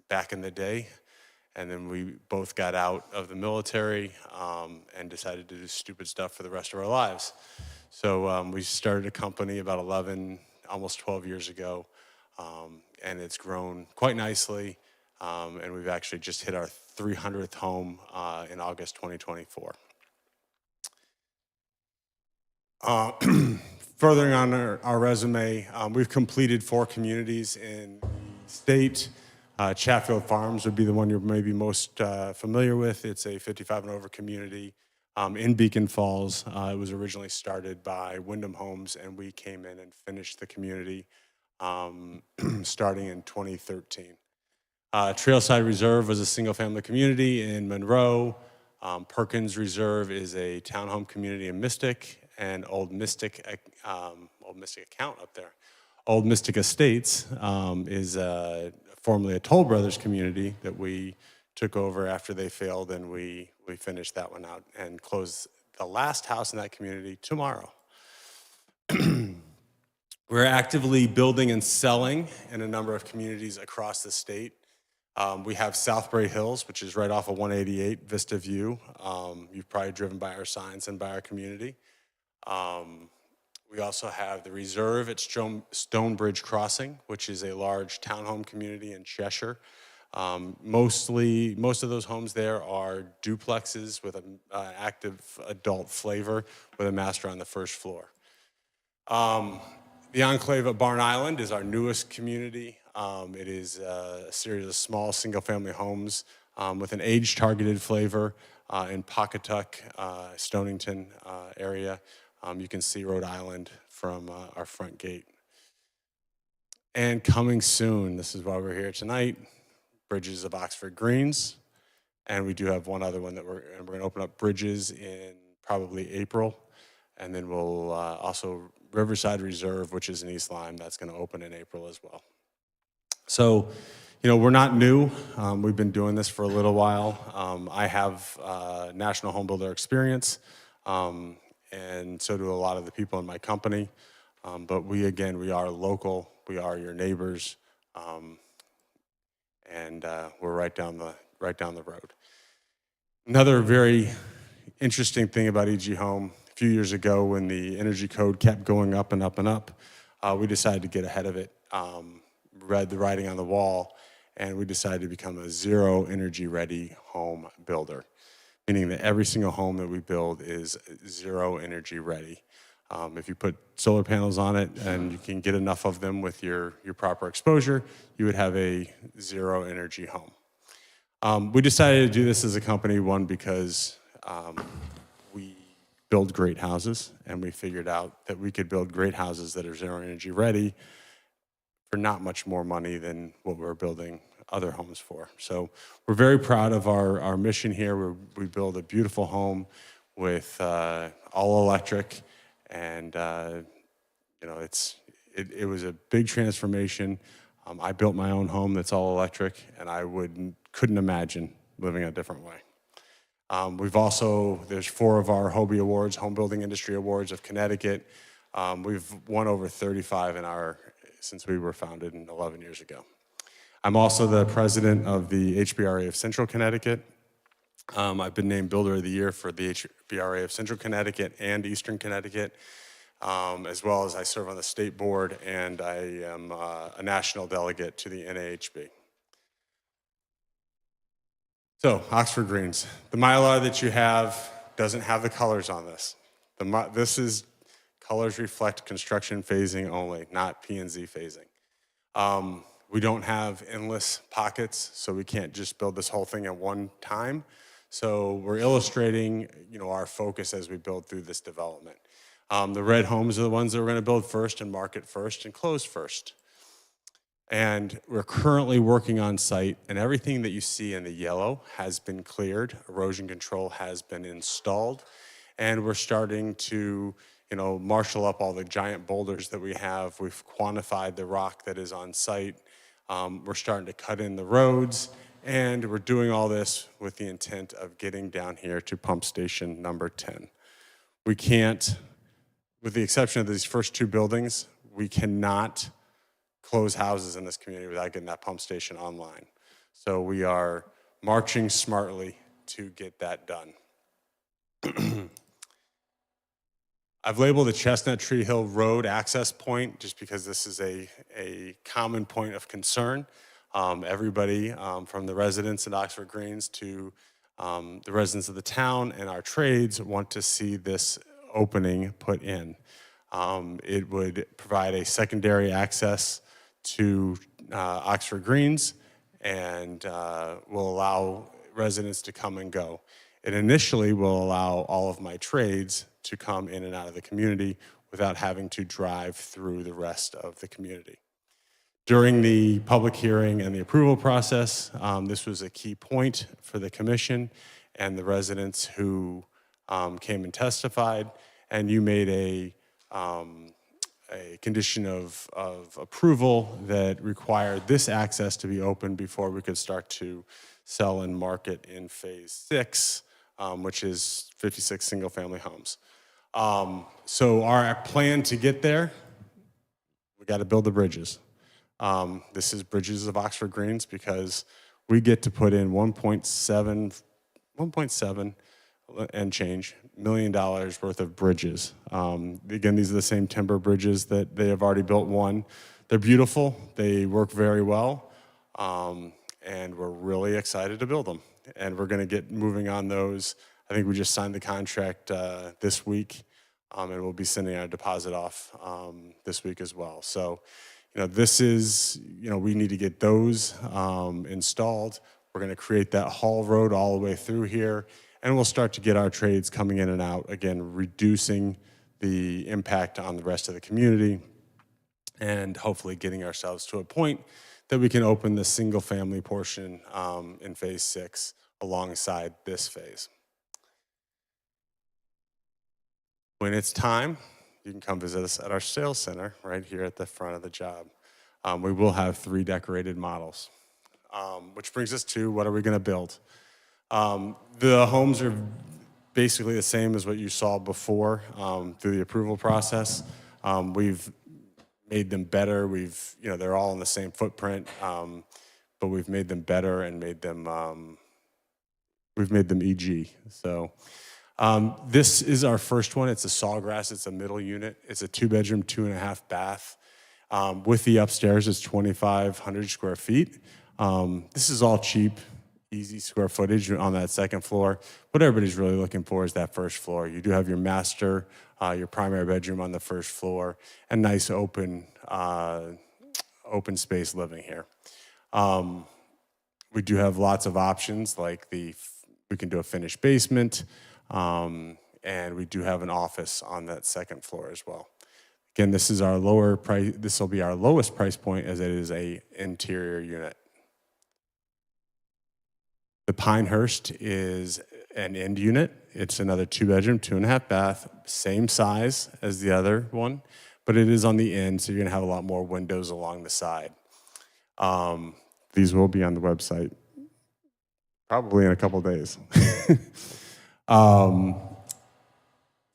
back in the day. And then we both got out of the military and decided to do stupid stuff for the rest of our lives. So we started a company about 11, almost 12 years ago, and it's grown quite nicely. And we've actually just hit our 300th home in August 2024. Furthering on our resume, we've completed 4 communities in the state. Chatfield Farms would be the one you're maybe most familiar with. It's a 55 and over community in Beacon Falls. It was originally started by Wyndham Homes, and we came in and finished the community starting in 2013. Trailside Reserve was a single-family community in Monroe. Perkins Reserve is a townhome community in Mystic, and Old Mystic account up there. Old Mystic Estates is formerly a Toll Brothers community that we took over after they failed, and we finished that one out and closed the last house in that community tomorrow. We're actively building and selling in a number of communities across the state. We have Southbury Hills, which is right off of 188, Vista View. You've probably driven by our signs and by our community. We also have the Reserve at Stonebridge Crossing, which is a large townhome community in Cheshire. Most of those homes there are duplexes with an active adult flavor with a master on the first floor. The Enclave at Barn Island is our newest community. It is a series of small single-family homes with an age-targeted flavor in Pawcatuck, Stonington area. You can see Rhode Island from our front gate. And coming soon, this is why we're here tonight, Bridges of Oxford Greens. And we do have one other one that we're going to open up Bridges in probably April. And then we'll also Riverside Reserve, which is in East Lyme, that's going to open in April as well. So, we're not new. We've been doing this for a little while. I have national home builder experience, and so do a lot of the people in my company. But we are local. We are your neighbors, and we're right down the road. Another very interesting thing about EG Home, a few years ago when the energy code kept going up and up and up, we decided to get ahead of it, read the writing on the wall, and we decided to become a zero energy ready home builder, meaning that every single home that we build is zero energy ready. If you put solar panels on it and you can get enough of them with your proper exposure, you would have a zero energy home. We decided to do this as a company, one, because we build great houses, and we figured out that we could build great houses that are zero energy ready for not much more money than what we're building other homes for. So we're very proud of our mission here. We build a beautiful home with all electric, and it was a big transformation. I built my own home that's all electric, and I couldn't imagine living a different way. There's 4 of our Hobie Awards, Home Building Industry Awards of Connecticut. We've won over 35 since we were founded 11 years ago. I'm also the president of the HBRA of Central Connecticut. I've been named Builder of the Year for the HBRA of Central Connecticut and Eastern Connecticut, as well as I serve on the state board, and I am a national delegate to the NAHB. So, Oxford Greens. The Mylar that you have doesn't have the colors on this. This is colors reflect construction phasing only, not P&Z phasing. We don't have endless pockets, so we can't just build this whole thing at one time. So we're illustrating, our focus as we build through this development. The red homes are the ones that we're going to build first and market first and close first. And we're currently working on site, and everything that you see in the yellow has been cleared. Erosion control has been installed, and we're starting to marshal up all the giant boulders that we have. We've quantified the rock that is on site. We're starting to cut in the roads, and we're doing all this with the intent of getting down here to pump station number 10. We can't, with the exception of these first 2 buildings, we cannot close houses in this community without getting that pump station online. So we are marching smartly to get that done. I've labeled the Chestnut Tree Hill Road access point just because this is a common point of concern. Everybody from the residents at Oxford Greens to the residents of the town and our trades want to see this opening put in. It would provide a secondary access to Oxford Greens and will allow residents to come and go. It initially will allow all of my trades to come in and out of the community without having to drive through the rest of the community. During the public hearing and the approval process, this was a key point for the commission and the residents who came and testified, and you made a condition of approval that required this access to be open before we could start to sell and market in phase 6, which is 56 single-family homes. So our plan to get there, we got to build the bridges. This is Bridges of Oxford Greens because we get to put in $1.7 and change $1 million worth of bridges. Again, these are the same timber bridges that they have already built one. They're beautiful, they work very well, and we're really excited to build them. And we're gonna get moving on those. I think we just signed the contract this week, and we'll be sending our deposit off this week as well. So, this is, we need to get those installed. We're gonna create that haul road all the way through here, and we'll start to get our trades coming in and out, again, reducing the impact on the rest of the community, and hopefully getting ourselves to a point that we can open the single-family portion in phase 6 alongside this phase. When it's time, you can come visit us at our sales center right here at the front of the job. We will have 3 decorated models, which brings us to what are we going to build? The homes are basically the same as what you saw before through the approval process. We've made them better. They're all in the same footprint, but we've made them better and made them EG. So this is our first one. It's a Sawgrass. It's a middle unit. It's a 2-bedroom, 2.5 bath. With the upstairs, it's 2,500 square feet. This is all cheap, easy square footage on that second floor. What everybody's really looking for is that first floor. You do have your master, your primary bedroom on the first floor, and nice open space living here. We do have lots of options, like we can do a finished basement, and we do have an office on that second floor as well. Again, this is our lower price. This will be our lowest price point, as it is a interior unit. The Pinehurst is an end unit. It's another 2-bedroom, 2.5 bath, same size as the other one, but it is on the end, so you're gonna have a lot more windows along the side. These will be on the website probably in a couple days.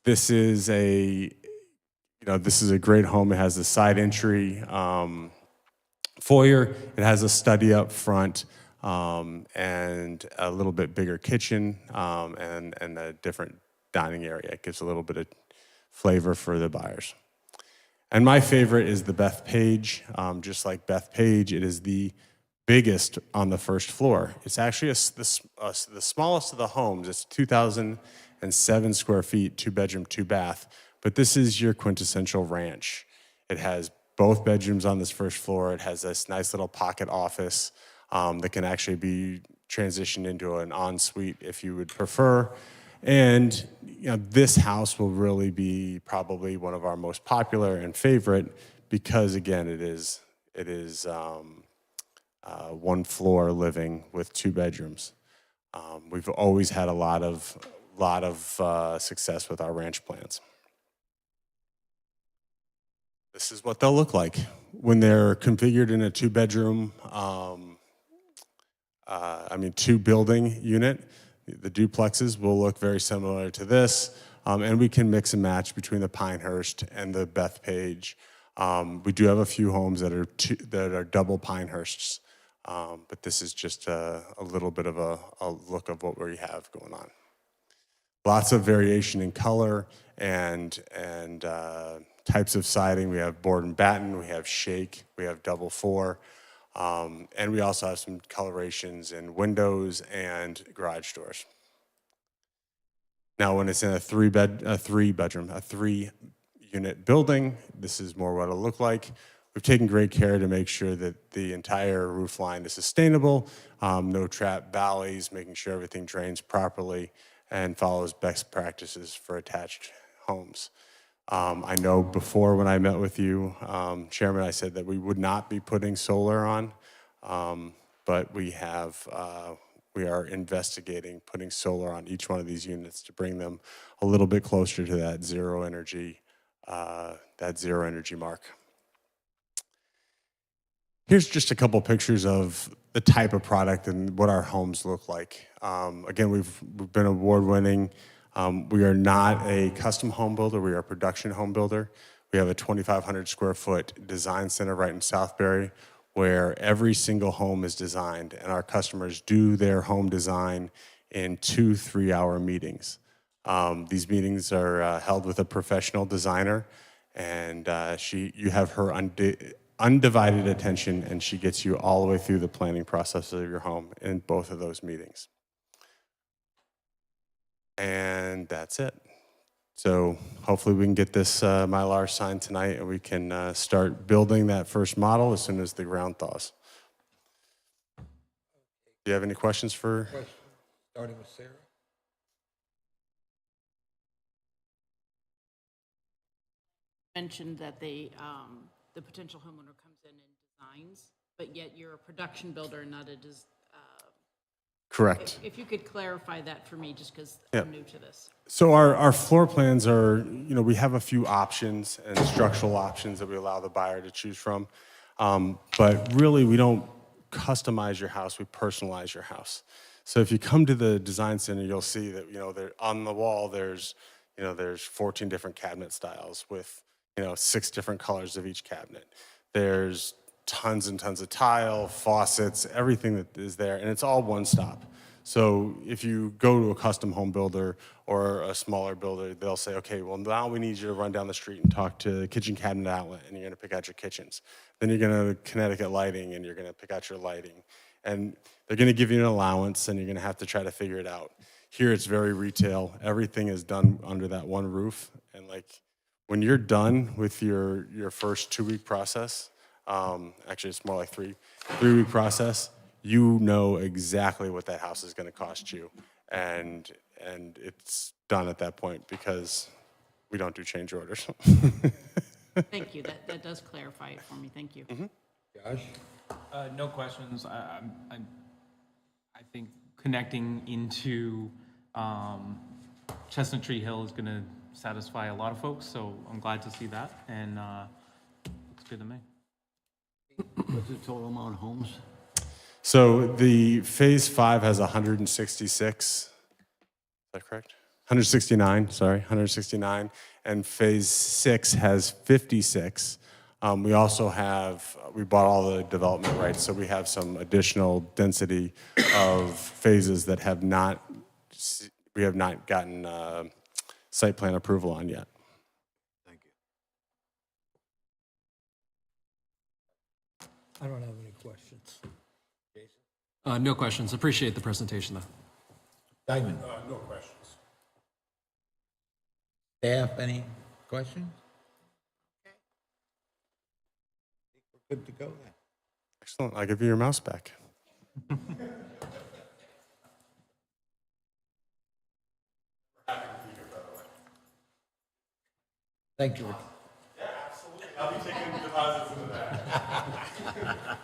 This is a great home. It has a side entry foyer. It has a study up front. And a little bit bigger kitchen, and a different dining area. It gives a little bit of flavor for the buyers. And my favorite is the Bethpage. Just like Bethpage, it is the biggest on the first floor. It's actually the smallest of the homes. It's 2,007 square feet, 2-bedroom, 2-bath. But this is your quintessential ranch. It has both bedrooms on this first floor. It has this nice little pocket office that can actually be transitioned into an ensuite if you would prefer. And this house will really be probably one of our most popular and favorite because, again, it is one floor living with 2 bedrooms. We've always had a lot of success with our ranch plans. This is what they'll look like when they're configured in a 2-bedroom. 2-building unit. The duplexes will look very similar to this, and we can mix and match between the Pinehurst and the Bethpage. We do have a few homes that are double Pinehursts, But this is just a little bit of a look of what we have going on. Lots of variation in color and types of siding. We have board and batten, we have shake, we have double four, and we also have some colorations in windows and garage doors. Now, when it's in a three unit building, this is more what it'll look like. We've taken great care to make sure that the entire roof line is sustainable, no trap valleys, making sure everything drains properly and follows best practices for attached homes. I know before when I met with you, Chairman, I said that we would not be putting solar on, but we are investigating putting solar on each one of these units to bring them a little bit closer to that zero energy mark. Here's just a couple pictures of the type of product and what our homes look like. Again, we've been award-winning. We are not a custom home builder, we are a production home builder. We have a 2,500 square foot design center right in Southbury where every single home is designed and our customers do their home design in 2 3-hour meetings. These meetings are held with a professional designer and you have her undivided attention and she gets you all the way through the planning process of your home in both of those meetings. And that's it. So hopefully we can get this Mylar signed tonight and we can start building that first model as soon as the ground thaws. Do you have any questions for? Starting with Sarah. Mentioned that the potential homeowner comes in and designs, but yet you're a production builder, not a Correct. If you could clarify that for me, just because Yep. I'm new to this. So our floor plans are, we have a few options and structural options that we allow the buyer to choose from. But really, we don't customize your house, we personalize your house. So if you come to the design center, you'll see that, there on the wall, there's 14 different cabinet styles with, 6 different colors of each cabinet. There's tons and tons of tile, faucets, everything that is there, and it's all one stop. So if you go to a custom home builder or a smaller builder, they'll say, okay, well, now we need you to run down the street and talk to the Kitchen Cabinet Outlet, and you're gonna pick out your kitchens. Then you're gonna Connecticut Lighting, and you're gonna pick out your lighting. And they're gonna give you an allowance, and you're gonna have to try to figure it out. Here, it's very retail. Everything is done under that one roof. And when you're done with your first 2-week process, actually it's more like 3-week process, you know exactly what that house is gonna cost you. And it's done at that point because we don't do change orders. Thank you, that does clarify it for me, thank you. Josh? No questions. I think connecting into Chestnut Tree Hill is going to satisfy a lot of folks, so I'm glad to see that, and it's good to me. What's the total amount of homes? So the phase 5 has 166, is that correct? 169, and phase 6 has 56. We also we bought all the development rights, so we have some additional density of phases that we have not gotten site plan approval on yet. Thank you. I don't have any questions. No questions. Appreciate the presentation, though. Diamond? No questions. Staff, any questions? We're good to go then. Excellent, I'll give you your mouse back. Thank you. I'll be taking deposits into that.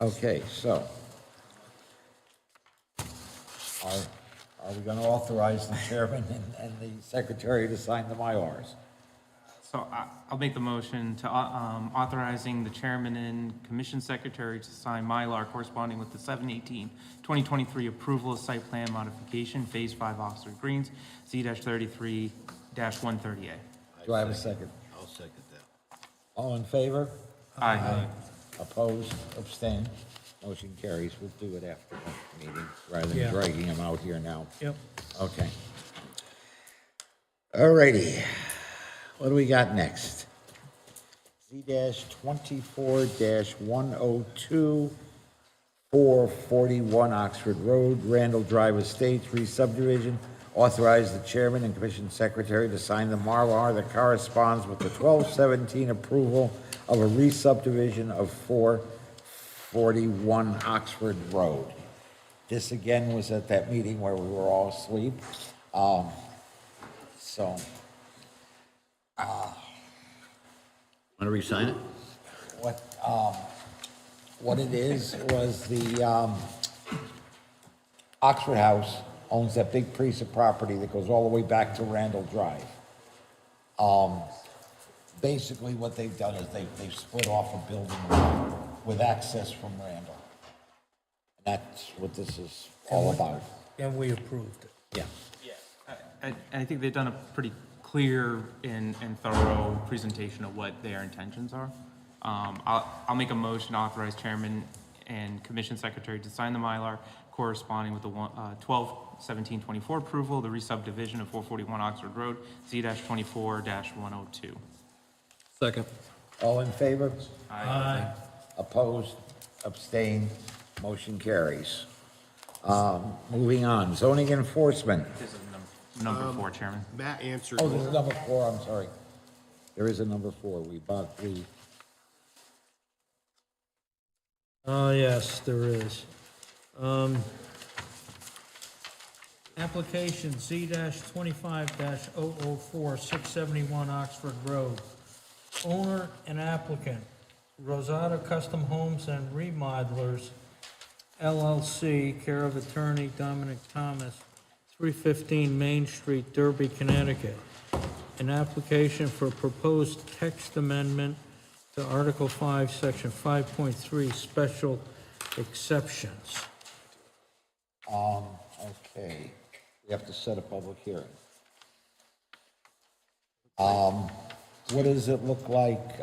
Okay, so are we going to authorize the chairman and the secretary to sign the Mylars? So I'll make the motion to authorizing the chairman and commission secretary to sign Mylar corresponding with the 7/18/2023 approval of site plan modification, Phase 5 Oxford Greens, Z-33-130A. Do I have a second? I'll second that. All in favor? Aye. Opposed, abstained, motion carries. We'll do it after the meeting, rather Yeah. than dragging them out here now. Yep. Okay. All righty. What do we got next? Z-24-102, 441 Oxford Road, Randall Drive Estates, re-subdivision. Authorize the chairman and commission secretary to sign the Mylar that corresponds with the 12/17 approval of a re-subdivision of 441 Oxford Road. This again was at that meeting where we were all asleep. So, Want to re-sign it? what it is was the, Oxford House owns that big piece of property that goes all the way back to Randall Drive. Basically what they've done is they've split off a building with access from Randall. And that's what this is all about. And we approved it. Yeah. I think they've done a pretty clear and thorough presentation of what their intentions are. I'll make a motion to authorize chairman and commission secretary to sign the Mylar corresponding with the 12/17/24 approval, the re-subdivision of 441 Oxford Road, Z-24-102. Second. All in favor? Aye. Opposed, abstained, motion carries. Moving on, zoning enforcement. This is number 4, Chairman. Matt answered. Oh, this is number 4, I'm sorry. There is a number 4, we bought the, Oh, yes, there is. Application Z-25-004, 671 Oxford Road. Owner and applicant, Rosada Custom Homes and Remodelers, LLC, care of attorney Dominic Thomas, 315 Main Street, Derby, Connecticut. An application for proposed text amendment to Article 5, Section 5.3, special exceptions. okay, we have to set a public hearing. What does it look like,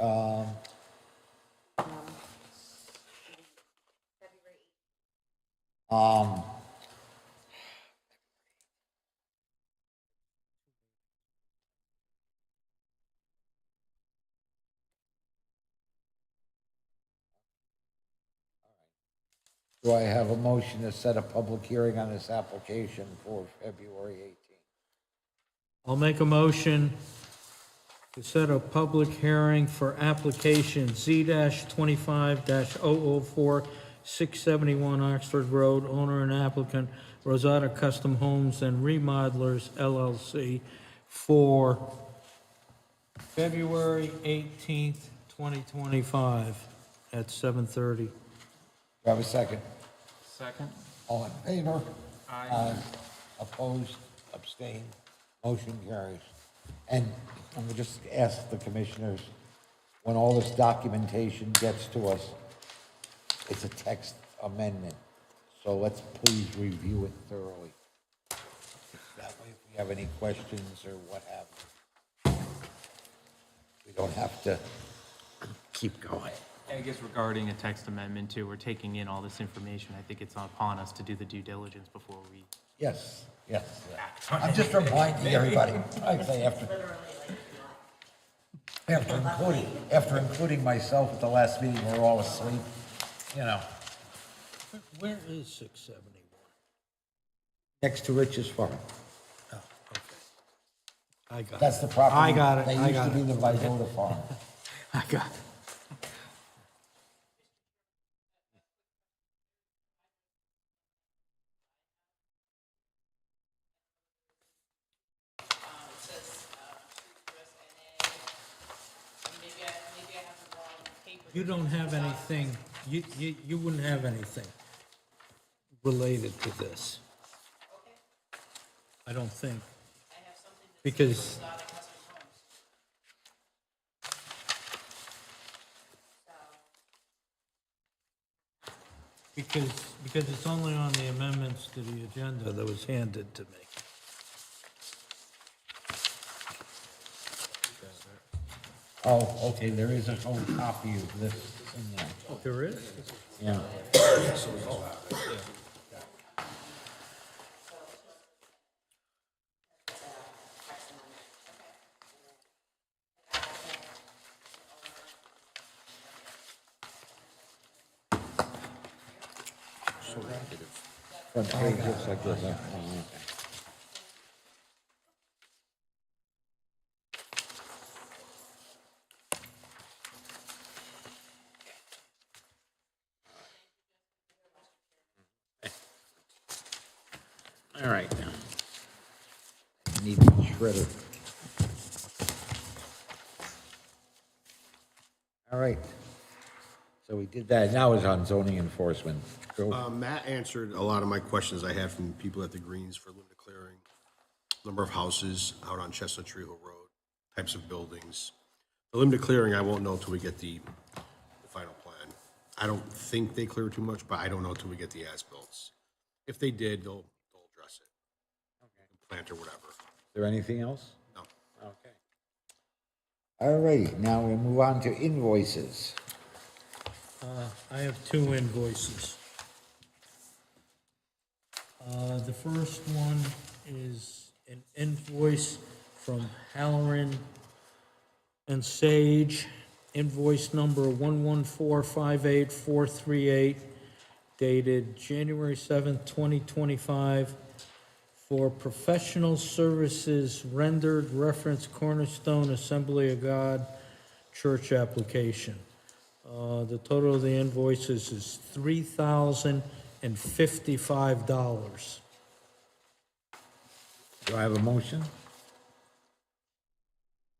do I have a motion to set a public hearing on this application for February 18th? I'll make a motion to set a public hearing for application Z-25-004, 671 Oxford Road, owner and applicant Rosada Custom Homes and Remodelers, LLC, for February 18th, 2025, at 7:30. Do I have a second? Second. All in favor? Aye. Opposed, abstained, motion carries. And I'm gonna just ask the commissioners, when all this documentation gets to us, it's a text amendment, so let's please review it thoroughly. That way, if we have any questions or what have you, we don't have to keep going. I guess regarding a text amendment too, we're taking in all this information. I think it's upon us to do the due diligence before we. Yes, yes. I'm just reminding everybody, I say after including myself at the last meeting, we're all asleep, you know, Where is 671? next to Rich's Farm. Oh, okay. I got it. That's the property. I got it, That I used got to be it. the Vigoda Farm. I got it. You don't have anything, you wouldn't have anything related to this. I don't think. Because Because it's only on the amendments to the agenda that was handed to me. Oh, okay, there is a whole copy of this in there. There is? Yeah. Front page looks like this, huh? Oh, okay. All right. Need the shredder. All right. So we did that. Now it's on zoning enforcement. Go. Matt answered a lot of my questions I had from people at the Greens for limited clearing, number of houses out on Chestnut Tree Hill Road, types of buildings. The limited clearing, I won't know till we get the final plan. I don't think they cleared too much, but I don't know till we get the as-bills. If they did, they'll address it. Plant or whatever. Is there anything else? No. Okay. All right, now we'll move on to invoices. I have two invoices. The first one is an invoice from Halloran and Sage, invoice number 11458438, dated January 7th, 2025, for professional services rendered reference Cornerstone Assembly of God Church application. The total of the invoices is $3,055. Do I have a motion?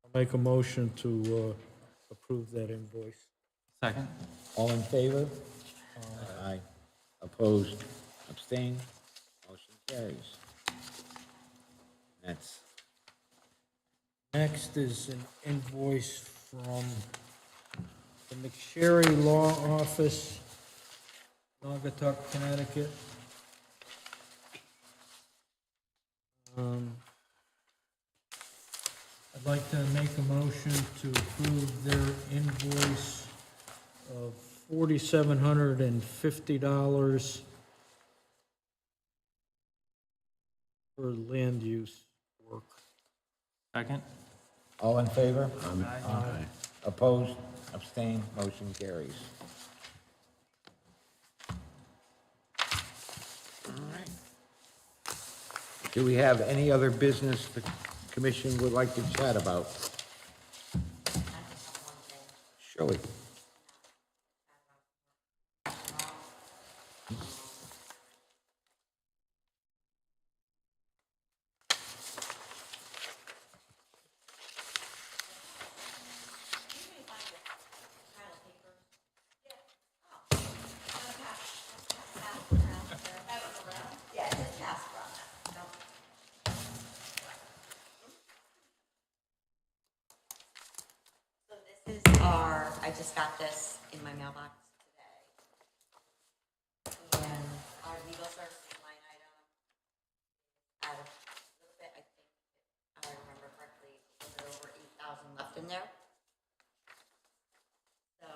I'll make a motion to approve that invoice. Second? All in favor? Aye. Opposed? Abstained? Motion carries. That's, Next is an invoice from the McSherry Law Office, Naugatuck, Connecticut. I'd like to make a motion to approve their invoice of $4,750 for land use work. Second? all in favor? Aye. Opposed? Abstained? Motion carries. All right. Do we have any other business the commission would like to chat about? Shirley? This is I just got this in my mailbox today. And our legal services line item, out of a little bit, I think, if I remember correctly, a little bit over 8,000 left in there. So.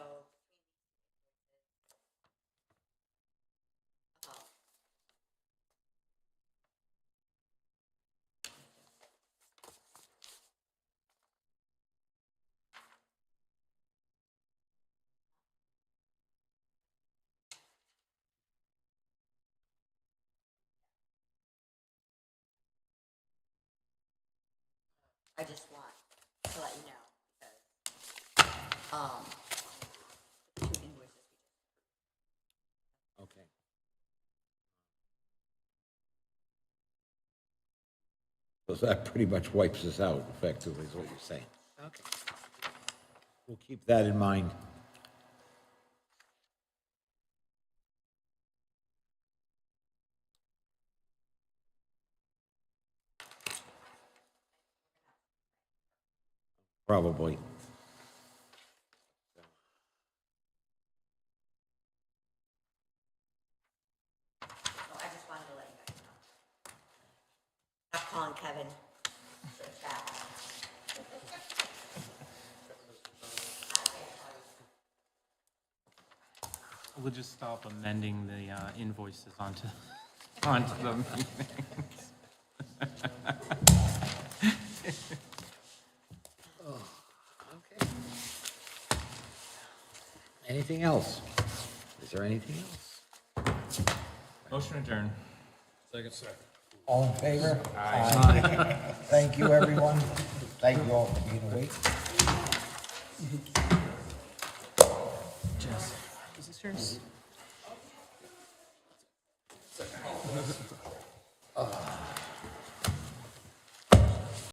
I just want to let you know, because, the two invoices we Okay. So that pretty much wipes us out effectively, is what you're saying. Okay. We'll keep that in mind. Probably. calling Kevin. for that. We'll just stop amending the invoices onto the meetings. Okay. Anything else? Is there anything else? Motion adjourned. Second. All in favor? Aye. Thank you, everyone. Thank you all for being awake. Is this yours?